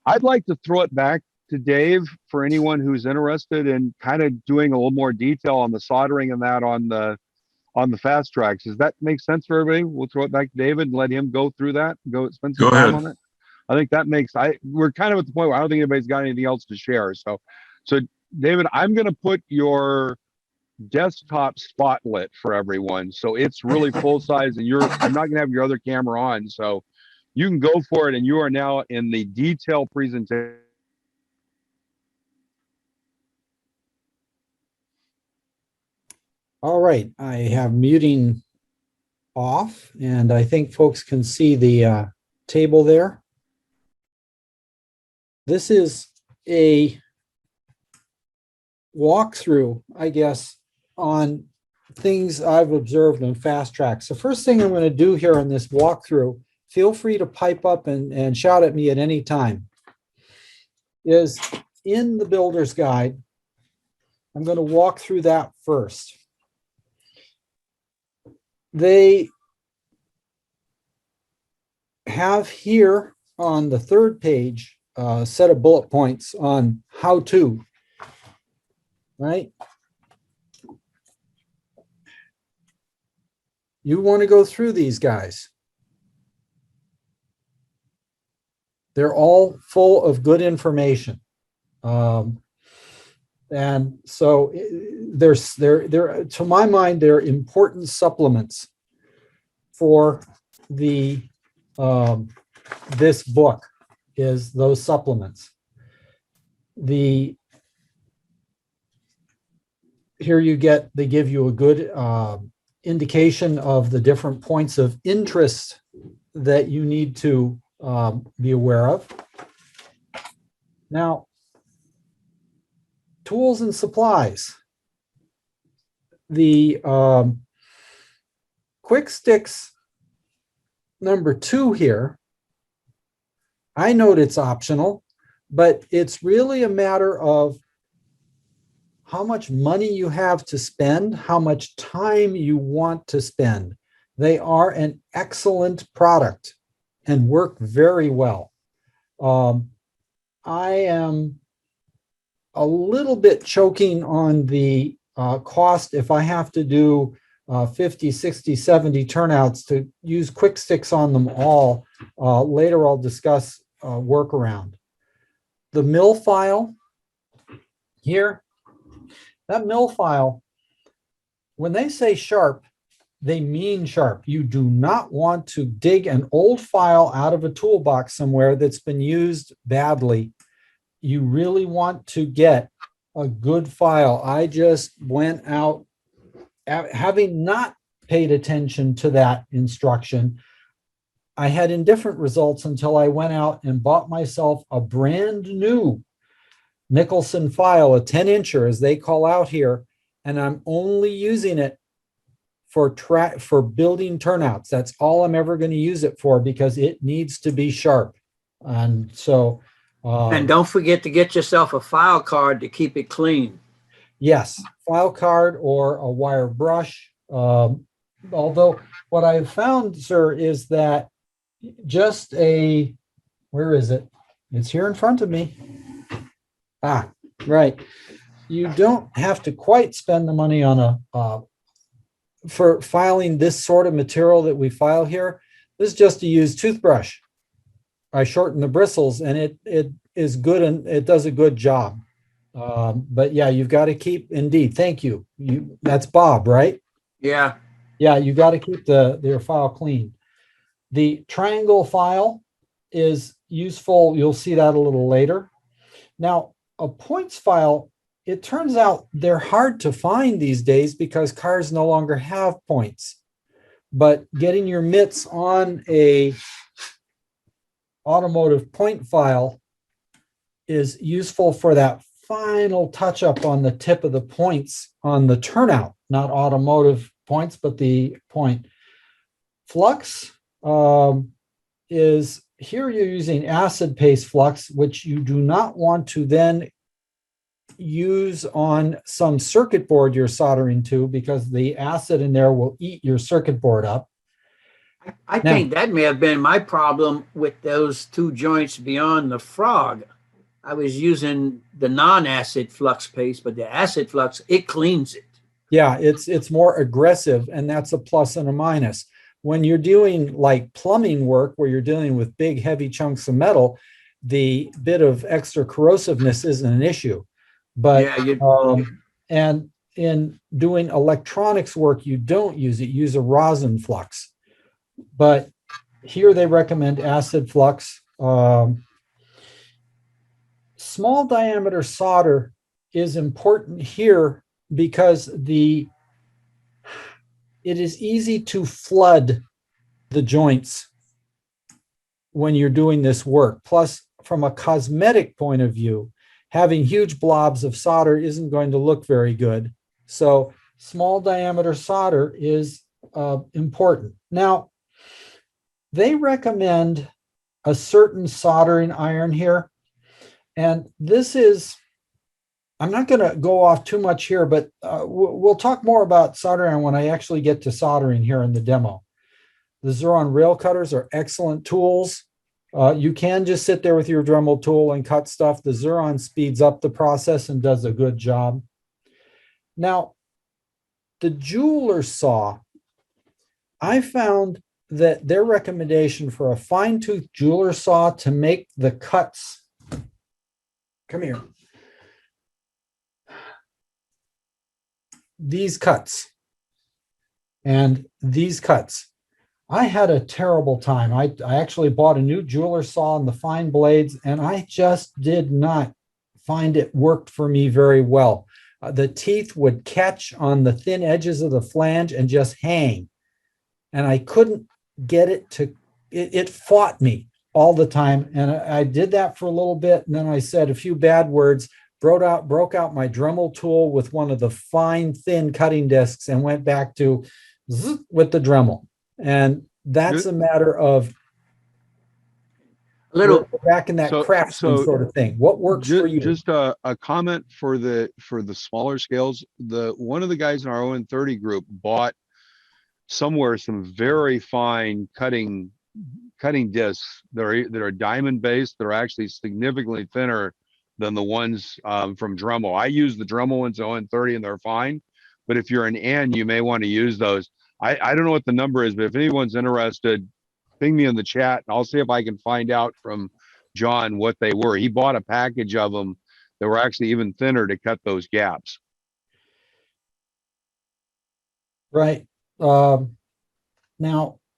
I'd like to throw it back to Dave for anyone who's interested in kind of doing a little more detail on the soldering and that on the fast tracks. Does that make sense for everybody? We'll throw it back to David and let him go through that. Spend some time on it. I think that makes we're kind of at the point where I don't think anybody's got anything else to share. So David, I'm going to put your desktop spotlit for everyone, so it's really full size, and I'm not going to have your other camera on, so you can go for it. And you are now in the detail presentation. All right, I have muting off, and I think folks can see the table there. This is a walkthrough, I guess, on things I've observed on fast tracks. The first thing I'm going to do here on this walkthrough, feel free to pipe up and shout at me at any time, is in the builder's guide. I'm going to walk through that first. They have here on the third page a set of bullet points on how to, right? You want to go through these guys. They're all full of good information. And so they're to my mind, they're important supplements for the this book, is those supplements. Here they give you a good indication of the different points of interest that you need to be aware of. Now, tools and supplies. The quick sticks number 2 here, I note it's optional, but it's really a matter of how much money you have to spend, how much time you want to spend. They are an excellent product and work very well. I am a little bit choking on the cost if I have to do 50, 60, 70 turnouts to use quick sticks on them all. Later I'll discuss workaround. The mill file here, that mill file, when they say sharp, they mean sharp. You do not want to dig an old file out of a toolbox somewhere that's been used badly. You really want to get a good file. I just went out, having not paid attention to that instruction, I had indifferent results until I went out and bought myself a brand new Nicholson file, a 10-incher as they call out here, and I'm only using it for building turnouts. That's all I'm ever going to use it for, because it needs to be sharp. And so and don't forget to get yourself a file card to keep it clean. Yes, file card or a wire brush. Although what I've found, sir, is that just where is it? It's here in front of me. Ah, right. You don't have to quite spend the money on for filing this sort of material that we file here. This is just a used toothbrush. I shorten the bristles and it is good, and it does a good job. But yeah, you've got to keep, indeed, thank you. That's Bob, right? Yeah. Yeah, you got to keep your file clean. The triangle file is useful. You'll see that a little later. Now, a points file, it turns out they're hard to find these days because cars no longer have points. But getting your mitts on a automotive point file is useful for that final touch up on the tip of the points on the turnout, not automotive points, but the point. Flux is here you're using acid paste flux, which you do not want to then use on some circuit board you're soldering to, because the acid in there will eat your circuit board up. I think that may have been my problem with those two joints beyond the frog. I was using the non-acid flux paste, but the acid flux, it cleans it. Yeah, it's more aggressive, and that's a plus and a minus. When you're doing like plumbing work where you're dealing with big, heavy chunks of metal, the bit of extra corrosiveness isn't an issue. But and in doing electronics work, you don't use it. Use a rosin flux. But here they recommend acid flux. Small diameter solder is important here because it is easy to flood the joints when you're doing this work. Plus, from a cosmetic point of view, having huge blobs of solder isn't going to look very good. So small diameter solder is important. Now, they recommend a certain soldering iron here. And this is, I'm not going to go off too much here, but we'll talk more about soldering when I actually get to soldering here in the demo. The Xuron rail cutters are excellent tools. You can just sit there with your Dremel tool and cut stuff. The Xuron speeds up the process and does a good job. Now, the jeweler saw, I found that their recommendation for a fine-tooth jeweler saw to make the cuts, come here, these cuts and these cuts. I had a terrible time. I actually bought a new jeweler saw in the fine blades, and I just did not find it worked for me very well. The teeth would catch on the thin edges of the flange and just hang. And I couldn't get it to, it fought me all the time. And I did that for a little bit. And then I said a few bad words, broke out my Dremel tool with one of the fine, thin cutting discs and went back to with the Dremel. And that's a matter of a little back in that craftsman sort of thing. What works for you? Just a comment for the smaller scales. One of the guys in our ON30 group bought somewhere some very fine cutting discs that are diamond based. They're actually significantly thinner than the ones from Dremel. I use the Dremel ones ON30 and they're fine. But if you're an N, you may want to use those. I don't know what the number is, but if anyone's interested, ping me in the chat and I'll see if I can find out from John what they were. He bought a package of them that were actually even thinner to cut those gaps. Right. Now,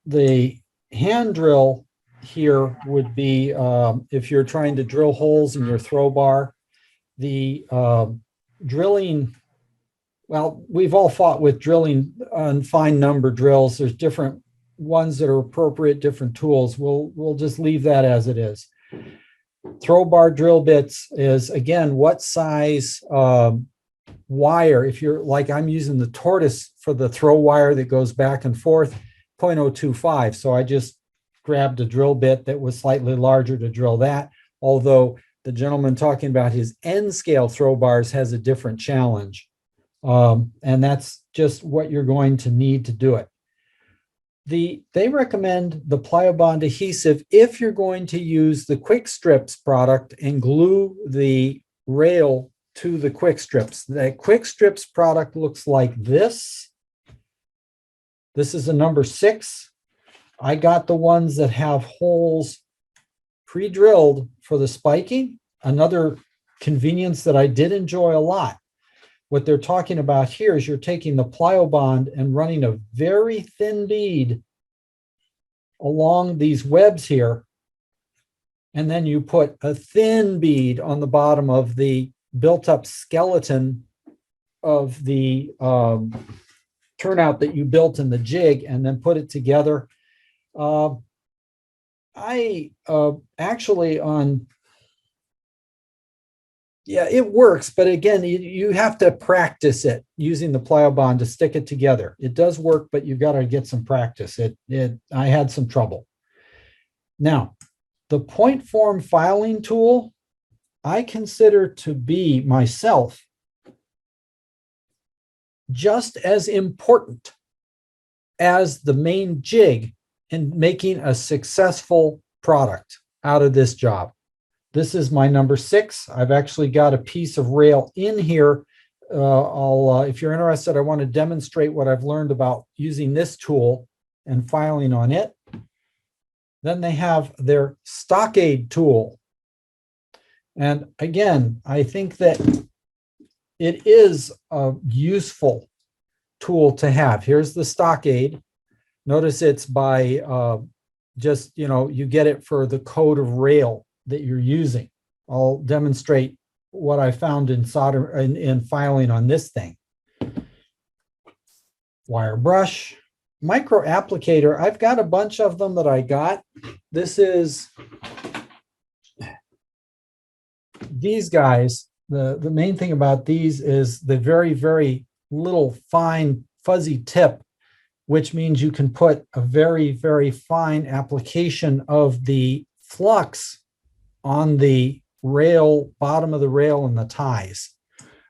the hand drill here would be if you're trying to drill holes in your throw bar. The drilling, well, we've all fought with drilling on fine number drills. There's different ones that are appropriate, different tools. We'll just leave that as it is. Throw bar drill bits is, again, what size wire. If you're like, I'm using the tortoise for the throw wire that goes back and forth, 0.025. So I just grabbed a drill bit that was slightly larger to drill that. Although the gentleman talking about his N scale throw bars has a different challenge. And that's just what you're going to need to do it. They recommend the Pliobond adhesive if you're going to use the Quick Strips product and glue the rail to the Quick Strips. The Quick Strips product looks like this. This is a number 6. I got the ones that have holes pre-drilled for the spiking. Another convenience that I did enjoy a lot. What they're talking about here is you're taking the Pliobond and running a very thin bead along these webs here and then you put a thin bead on the bottom of the built-up skeleton of the turnout that you built in the jig, and then put it together. I actually it works, but again, you have to practice it using the plyo bond to stick it together. It does work, but you got to get some practice. I had some trouble. Now, the point form filing tool, I consider to be myself just as important as the main jig in making a successful product out of this job. This is my number 6. I've actually got a piece of rail in here. If you're interested, I want to demonstrate what I've learned about using this tool and filing on it. Then they have their stockade tool. And again, I think that it is a useful tool to have. Here's the stockade. Notice it's by you get it for the code of rail that you're using. I'll demonstrate what I found in filing on this thing. Wire brush, micro applicator. I've got a bunch of them that I got. This is these guys. The main thing about these is the very, very little fine fuzzy tip, which means you can put a very, very fine application of the flux on the rail, bottom of the rail and the ties.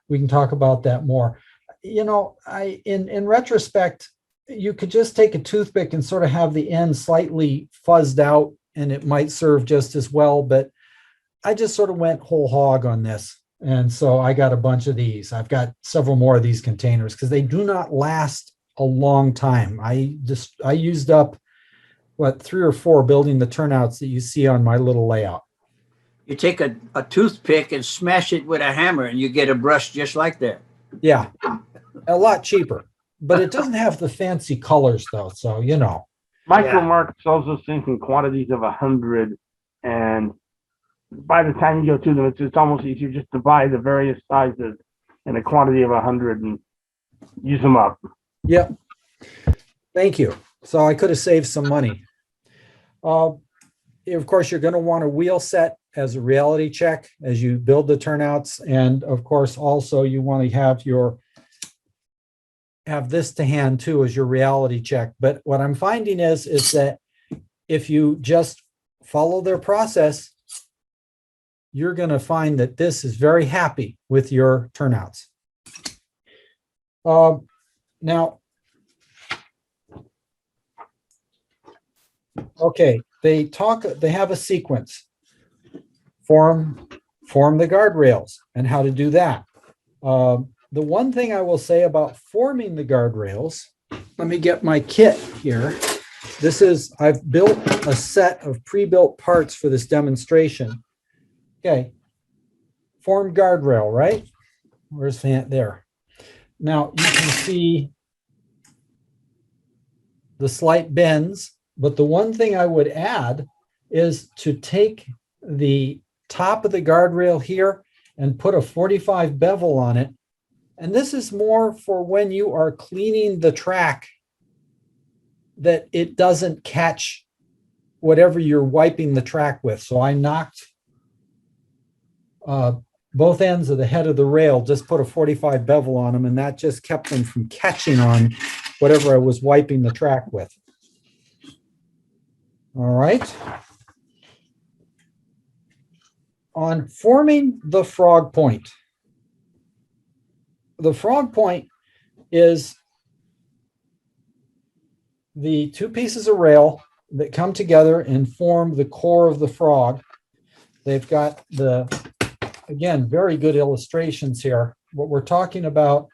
We can talk about that more. In retrospect, you could just take a toothpick and sort of have the end slightly fuzzed out and it might serve just as well, but I just sort of went whole hog on this. And so I got a bunch of these. I've got several more of these containers because they do not last a long time. I used up 3 or 4 building the turnouts that you see on my little layout. You take a toothpick and smash it with a hammer and you get a brush just like that. Yeah, a lot cheaper, but it doesn't have the fancy colors though. So, Micromark sells those things in quantities of 100, and by the time you go to them, it's almost easier just to buy the various sizes in a quantity of 100 and use them up. Yep. Thank you. So I could have saved some money. Of course, you're going to want a wheel set as a reality check as you build the turnouts. And of course, also you want to have this to hand too as your reality check. But what I'm finding is that if you just follow their process, you're going to find that this is very happy with your turnouts. Now, okay, they have a sequence. Form the guardrails and how to do that. The one thing I will say about forming the guardrails, let me get my kit here. I've built a set of pre-built parts for this demonstration. Okay, form guardrail, right? Where's that? There. Now you can see the slight bends, but the one thing I would add is to take the top of the guardrail here and put a 45 bevel on it. And this is more for when you are cleaning the track, that it doesn't catch whatever you're wiping the track with. So I knocked both ends of the head of the rail, just put a 45 bevel on them, and that just kept them from catching on whatever I was wiping the track with. All right. On forming the frog point. The frog point is the 2 pieces of rail that come together and form the core of the frog. They've got again, very good illustrations here. What we're talking about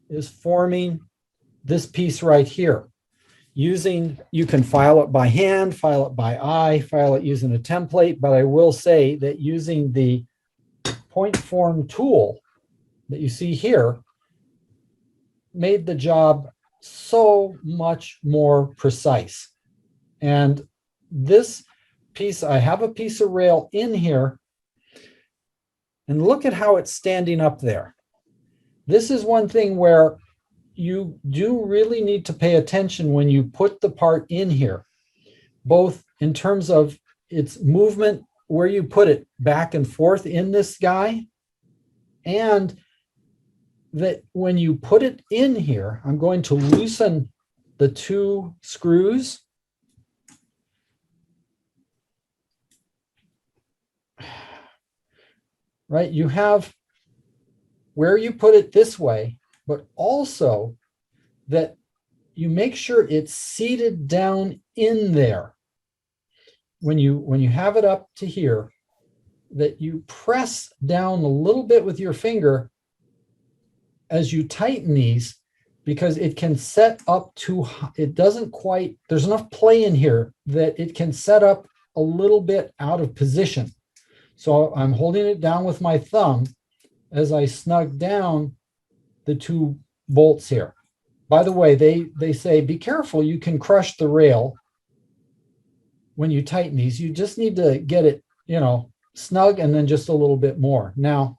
is forming this piece right here. You can file it by hand, file it by eye, file it using a template, but I will say that using the point form tool that you see here made the job so much more precise. And this I have a piece of rail in here, and look at how it's standing up there. This is one thing where you do really need to pay attention when you put the part in here, both in terms of its movement, where you put it back and forth in this guy, and that when you put it in here, I'm going to loosen the 2 screws. Right, you have where you put it this way, but also that you make sure it's seated down in there. When you have it up to here, that you press down a little bit with your finger as you tighten these, because it can set up too high. It doesn't quite, there's enough play in here that it can set up a little bit out of position. So I'm holding it down with my thumb as I snug down the 2 bolts here. By the way, they say, be careful, you can crush the rail when you tighten these. You just need to get it, snug, and then just a little bit more. Now,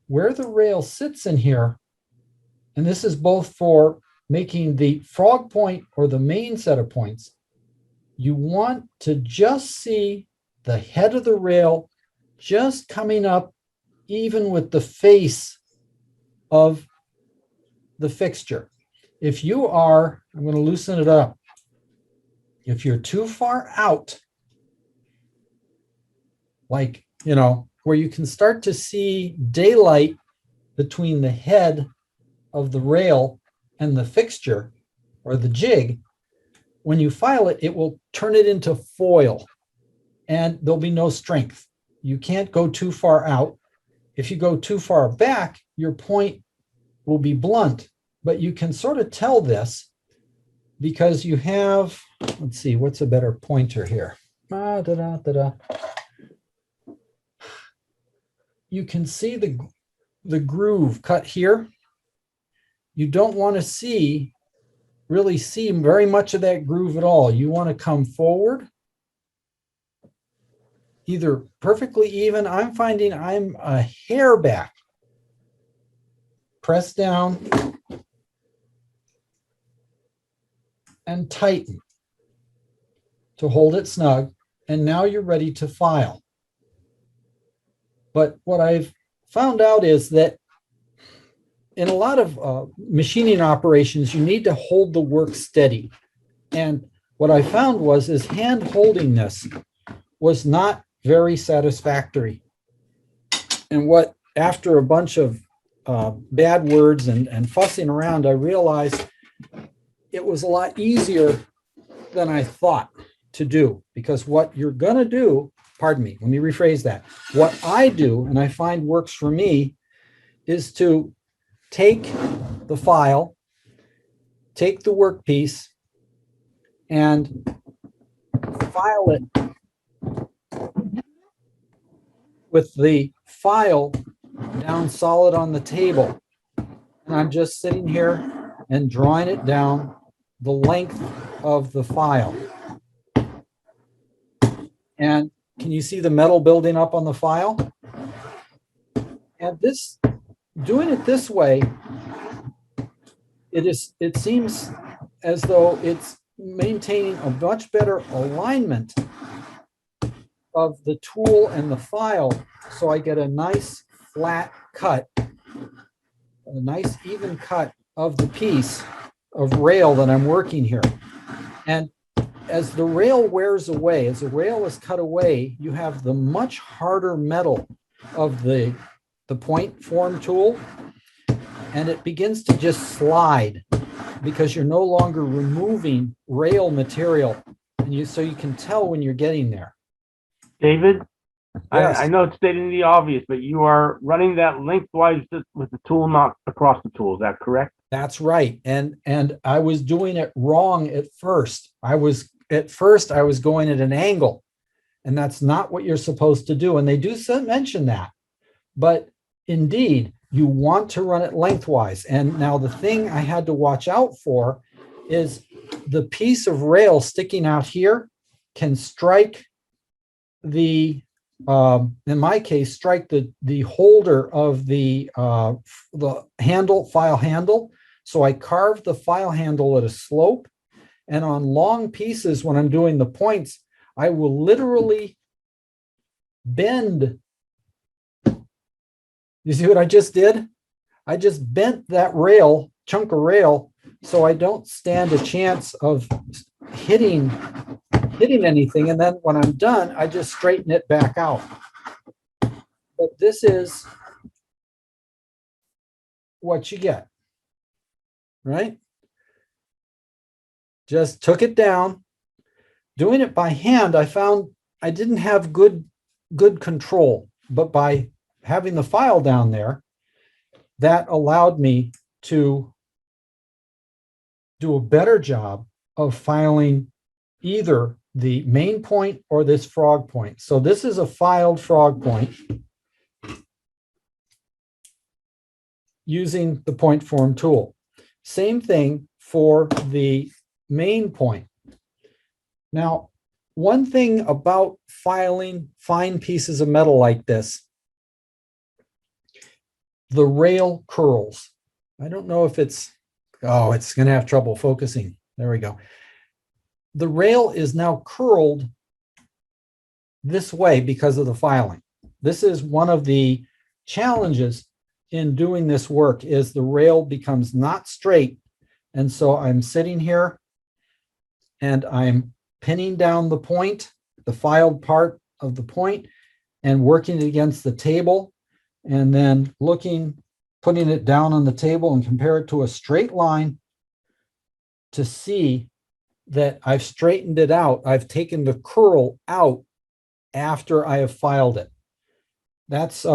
where the rail sits in here, and this is both for making the frog point or the main set of points, you want to just see the head of the rail just coming up even with the face of the fixture. If you are, I'm going to loosen it up. If you're too far out, like, where you can start to see daylight between the head of the rail and the fixture or the jig, when you file it, it will turn it into foil and there'll be no strength. You can't go too far out. If you go too far back, your point will be blunt, but you can sort of tell this because you have, let's see, what's a better pointer here? You can see the groove cut here. You don't want to really see very much of that groove at all. You want to come forward, either perfectly even. I'm finding I'm a hair back. Press down and tighten to hold it snug. And now you're ready to file. But what I've found out is that in a lot of machining operations, you need to hold the work steady. And what I found is hand holding this was not very satisfactory. And after a bunch of bad words and fussing around, I realized it was a lot easier than I thought to do, because what you're going to do, pardon me, let me rephrase that. What I do, and I find works for me, is to take the file, take the workpiece, and file it with the file down solid on the table. And I'm just sitting here and drawing it down the length of the file. And can you see the metal building up on the file? And doing it this way, it seems as though it's maintaining a much better alignment of the tool and the file, so I get a nice flat cut, a nice even cut of the piece of rail that I'm working here. And as the rail wears away, as the rail is cut away, you have the much harder metal of the point form tool, and it begins to just slide because you're no longer removing rail material, and so you can tell when you're getting there. David, yes. I know it's stating the obvious, but you are running that lengthwise with the tool, not across the tool. Is that correct? That's right. And I was doing it wrong at first. I was going at an angle, and that's not what you're supposed to do. And they do mention that, but indeed, you want to run it lengthwise. And now the thing I had to watch out for is the piece of rail sticking out here. can strike the, in my case, strike the holder of the handle, file handle. So I carve the file handle at a slope, and on long pieces, when I'm doing the points, I will literally bend. You see what I just did? I just bent that rail, chunk of rail, so I don't stand a chance of hitting anything. And then when I'm done, I just straighten it back out. But this is what you get, right? Just took it down. Doing it by hand, I found I didn't have good control, but by having the file down there, that allowed me to do a better job of filing either the main point or this frog point. So this is a filed frog point using the point form tool. Same thing for the main point. Now, one thing about filing fine pieces of metal like this, the rail curls. I don't know if it's going to have trouble focusing. There we go. The rail is now curled this way because of the filing. This is one of the challenges in doing this work, is the rail becomes not straight. And so I'm sitting here and I'm pinning down the point, the filed part of the point, and working it against the table, and then putting it down on the table and compare it to a straight line to see that I've straightened it out. I've taken the curl out after I have filed it. That's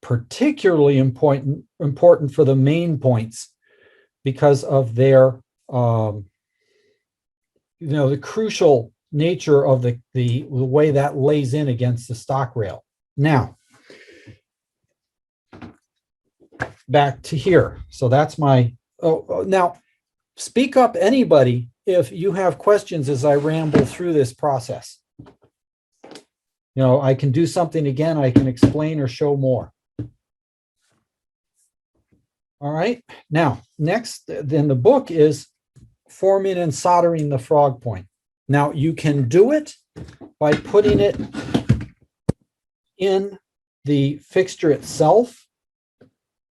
particularly important for the main points because of their, the crucial nature of the way that lays in against the stock rail. Now, back to here. So that's my, now speak up, anybody, if you have questions as I ramble through this process. I can do something again, I can explain or show more. All right, now next in the book is forming and soldering the frog point. Now you can do it by putting it in the fixture itself.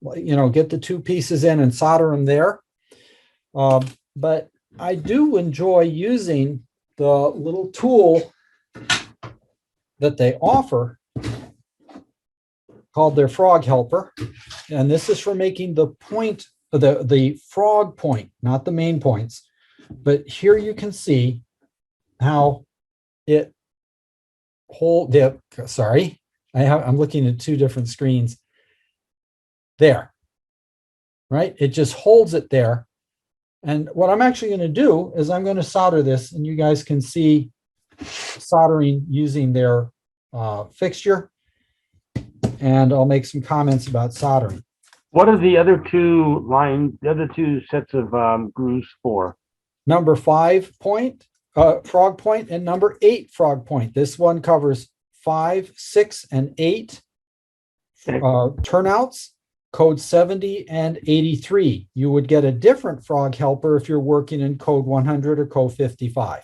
Get the two pieces in and solder them there. But I do enjoy using the little tool that they offer called their frog helper. And this is for making the point, the frog point, not the main points. But here you can see how it I'm looking at two different screens. There, right? It just holds it there. And what I'm actually going to do is I'm going to solder this, and you guys can see soldering using their fixture. And I'll make some comments about soldering. What are the other two sets of grooves for? Number 5 point, frog point, and number 8 frog point. This one covers 5, 6, and 8 turnouts. Code 70 and 83. You would get a different frog helper if you're working in code 100 or code 55.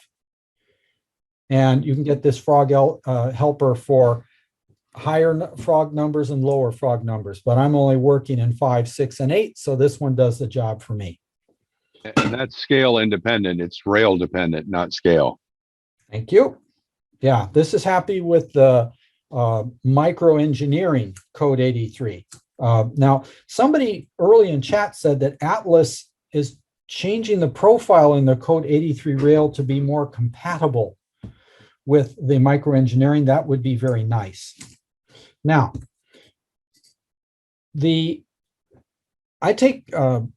And you can get this frog helper for higher frog numbers and lower frog numbers, but I'm only working in 5, 6, and 8, so this one does the job for me. And that's scale independent. It's rail dependent, not scale. Thank you. Yeah, this is happy with the micro engineering code 83. Now, somebody early in chat said that Atlas is changing the profile in the code 83 rail to be more compatible with the microengineering. That would be very nice. Now, I take a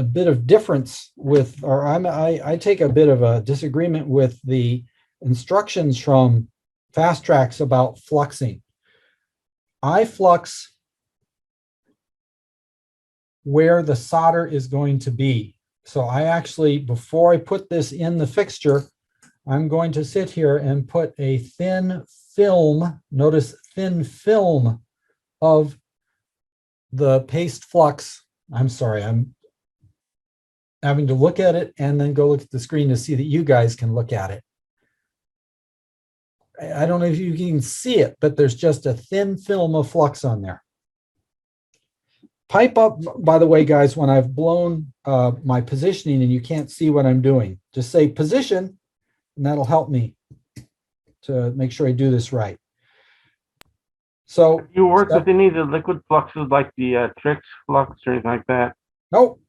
bit of difference with, or I take a bit of a disagreement with the instructions from Fast Tracks about fluxing. I flux where the solder is going to be. So I actually, before I put this in the fixture, I'm going to sit here and put a thin film, notice thin film of the paste flux. I'm sorry, I'm having to look at it and then go look at the screen to see that you guys can look at it. I don't know if you can see it, but there's just a thin film of flux on there. Pipe up, by the way, guys, when I've blown my positioning and you can't see what I'm doing. Just say position, and that'll help me to make sure I do this right. So do you work with any of the liquid fluxes like the Trix flux or anything like that? Nope.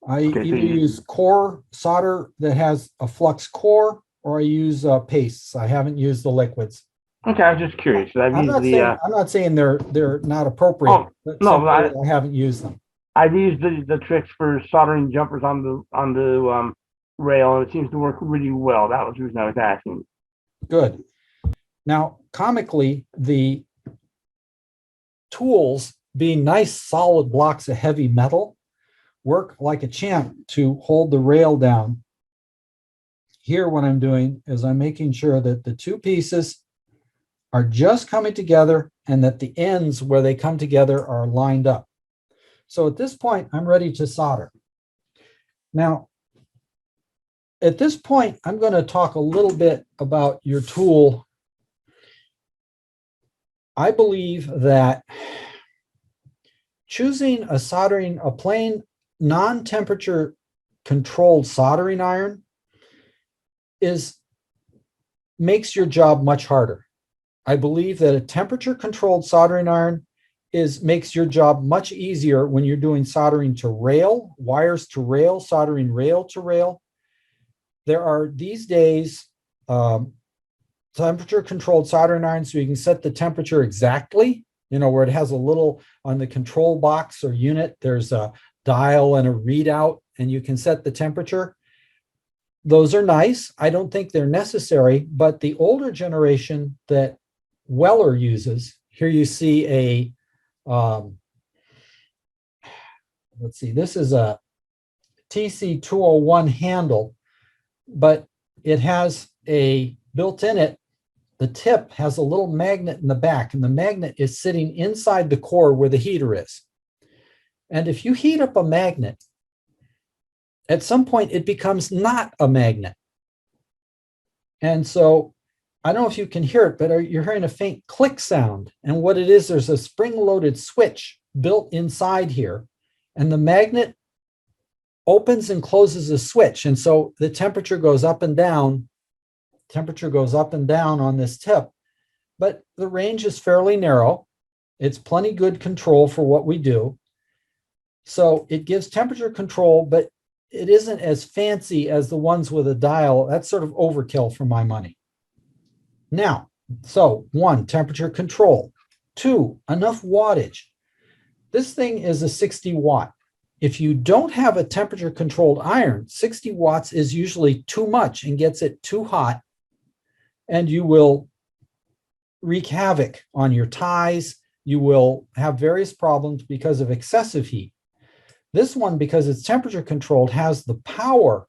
I Okay, so either you- use core solder that has a flux core, or I use pastes. I haven't used the liquids. Okay, I was just curious. I've I'm used not the saying I'm not saying they're not appropriate. Oh, but no, simply I- I haven't used them. I've used the Trix for soldering jumpers on the rail, and it seems to work really well. That was the reason I was asking. Good. Now, comically, the tools, being nice solid blocks of heavy metal, work like a champ to hold the rail down. Here, what I'm doing is I'm making sure that the two pieces are just coming together and that the ends where they come together are lined up. So at this point, I'm ready to solder. Now, at this point, I'm going to talk a little bit about your tool. I believe that choosing a plain non-temperature controlled soldering iron makes your job much harder. I believe that a temperature controlled soldering iron makes your job much easier when you're doing soldering to rail, wires to rail, soldering rail to rail. There are these days temperature controlled soldering irons so you can set the temperature exactly, where it has a little on the control box or unit, there's a dial and a readout, and you can set the temperature. Those are nice. I don't think they're necessary, but the older generation that Weller uses, here you see a, let's see, this is a TC201 handle, but it has built in it, the tip has a little magnet in the back, and the magnet is sitting inside the core where the heater is. And if you heat up a magnet, at some point it becomes not a magnet. And so I don't know if you can hear it, but you're hearing a faint click sound. And what it is, there's a spring-loaded switch built inside here, and the magnet opens and closes a switch. And so the temperature goes up and down. Temperature goes up and down on this tip, but the range is fairly narrow. It's plenty good control for what we do. So it gives temperature control, but it isn't as fancy as the ones with a dial. That's sort of overkill for my money. Now, so 1, temperature control. 2, enough wattage. This thing is a 60 watt. If you don't have a temperature controlled iron, 60 watts is usually too much and gets it too hot, and you will wreak havoc on your ties. You will have various problems because of excessive heat. This one, because it's temperature controlled, has the power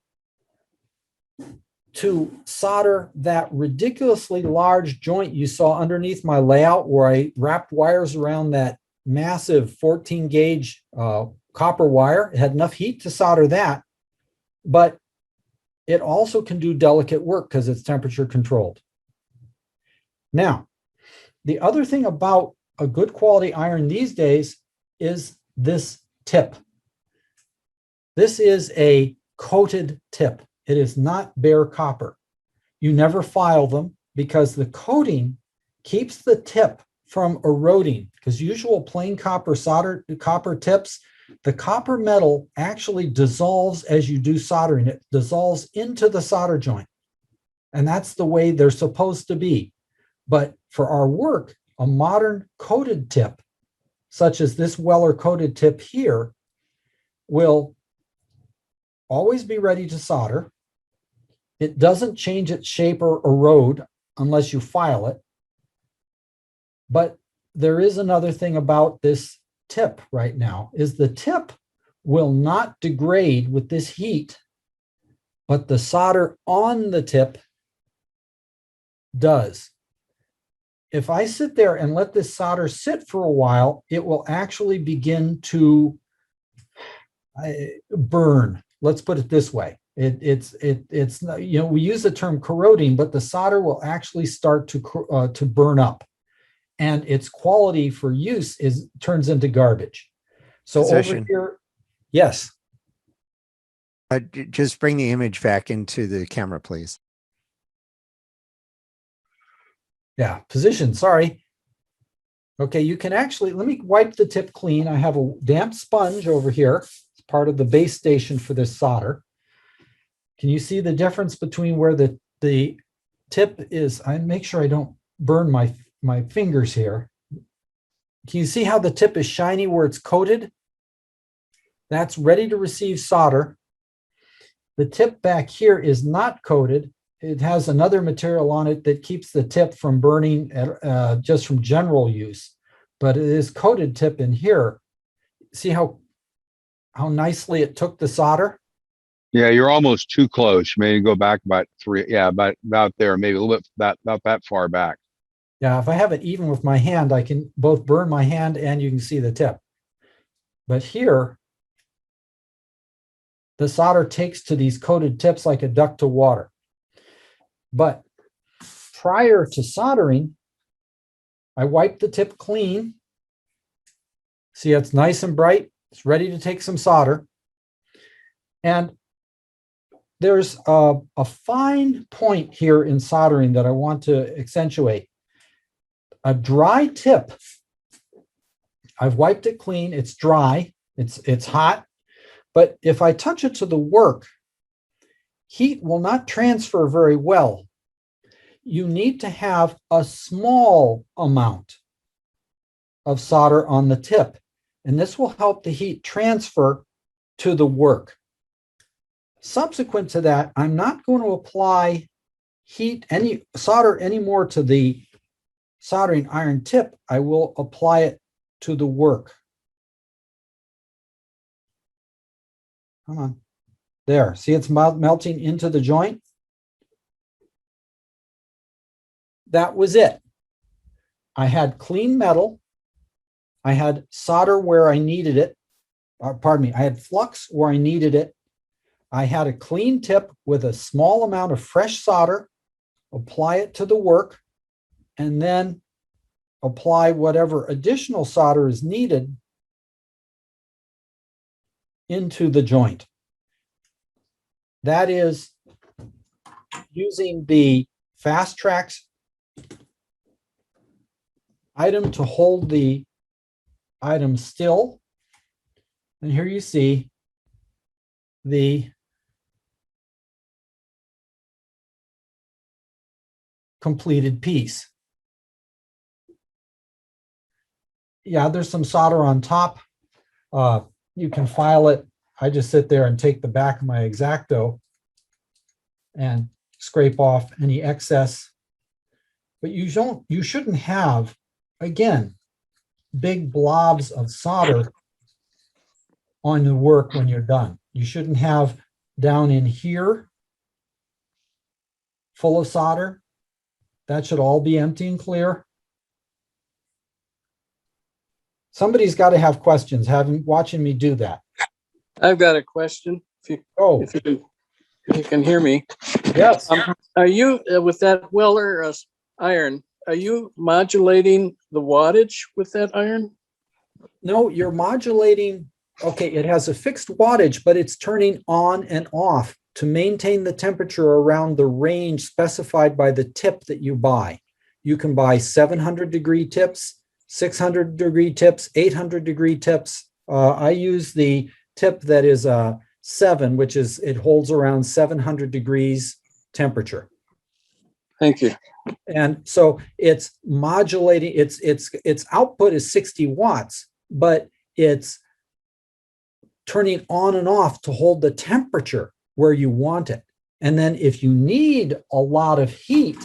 to solder that ridiculously large joint you saw underneath my layout where I wrapped wires around that massive 14 gauge copper wire. It had enough heat to solder that, but it also can do delicate work because it's temperature controlled. Now, the other thing about a good quality iron these days is this tip. This is a coated tip. It is not bare copper. You never file them because the coating keeps the tip from eroding, because usual plain copper tips, the copper metal actually dissolves as you do soldering. It dissolves into the solder joint. And that's the way they're supposed to be. But for our work, a modern coated tip, such as this Weller coated tip here, will always be ready to solder. It doesn't change its shape or erode unless you file it. But there is another thing about this tip right now, is the tip will not degrade with this heat, but the solder on the tip does. If I sit there and let this solder sit for a while, it will actually begin to burn. Let's put it this way. It's you know, we use the term corroding, but the solder will actually start to burn up, and its quality for use turns into garbage. So Position. over here, yes. Just bring the image back into the camera, please. Yeah, position, sorry. Okay, you can actually, let me wipe the tip clean. I have a damp sponge over here. It's part of the base station for this solder. Can you see the difference between where the tip is? I make sure I don't burn my fingers here. Can you see how the tip is shiny where it's coated? That's ready to receive solder. The tip back here is not coated. It has another material on it that keeps the tip from burning just from general use, but it is coated tip in here. See how nicely it took the solder? Yeah, you're almost too close. You may go back about three. Yeah, about there, maybe a little bit about that far back. Yeah, if I have it even with my hand, I can both burn my hand and you can see the tip. But here, the solder takes to these coated tips like a duck to water. But prior to soldering, I wipe the tip clean. See, it's nice and bright. It's ready to take some solder. And there's a fine point here in soldering that I want to accentuate. A dry tip, I've wiped it clean, it's dry, it's hot, but if I touch it to the work, heat will not transfer very well. You need to have a small amount of solder on the tip, and this will help the heat transfer to the work. Subsequent to that, I'm not going to apply solder anymore to the soldering iron tip. I will apply it to the work. Come on. There. See, it's melting into the joint. That was it. I had clean metal. I had solder where I needed it. Pardon me. I had flux where I needed it. I had a clean tip with a small amount of fresh solder, apply it to the work, and then apply whatever additional solder is needed into the joint. That is using the Fast Tracks item to hold the item still. And here you see the completed piece. Yeah, there's some solder on top. You can file it. I just sit there and take the back of my X-Acto and scrape off any excess. But you shouldn't have, again, big blobs of solder on the work when you're done. You shouldn't have down in here full of solder. That should all be empty and clear. Somebody's got to have questions, watching me do that. I've got a question. If you can hear me. Yes. Are you, with that Weller iron, are you modulating the wattage with that iron? No, you're modulating. Okay, it has a fixed wattage, but it's turning on and off to maintain the temperature around the range specified by the tip that you buy. You can buy 700-degree tips, 600-degree tips, 800-degree tips. I use the tip that is 7, which is, it holds around 700 degrees temperature. Thank you. And so it's modulating, its output is 60 watts, but it's turning on and off to hold the temperature where you want it. And then if you need a lot of heat,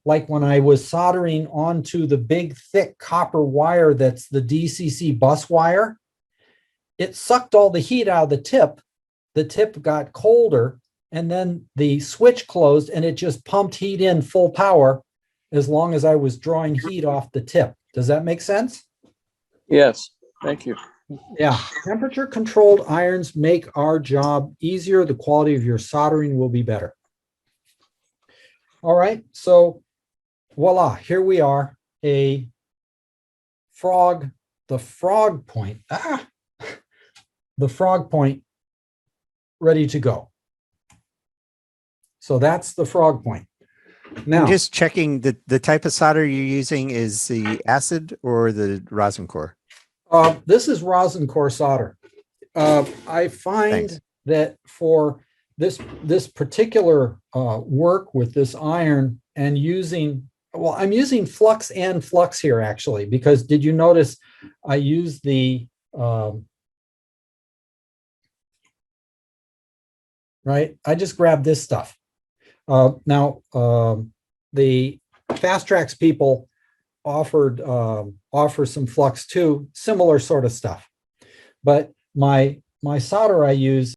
like when I was soldering onto the big thick copper wire that's the DCC bus wire, it sucked all the heat out of the tip got colder, and then the switch closed and it just pumped heat in full power. as long as I was drawing heat off the tip. Does that make sense? Yes, thank you. Yeah, temperature controlled irons make our job easier. The quality of your soldering will be better. All right, so voila, here we are, the frog point, the frog point ready to go. So that's the frog point. Now, I'm just checking the type of solder you're using is the acid or the rosin core? this is rosin core solder. I find Thanks. that for this particular work with this iron and using, well, I'm using flux and flux here actually, because did you notice I use the right? I just grabbed this stuff. Now, the Fast Tracks people offer some flux too, similar sort of stuff. But my solder I use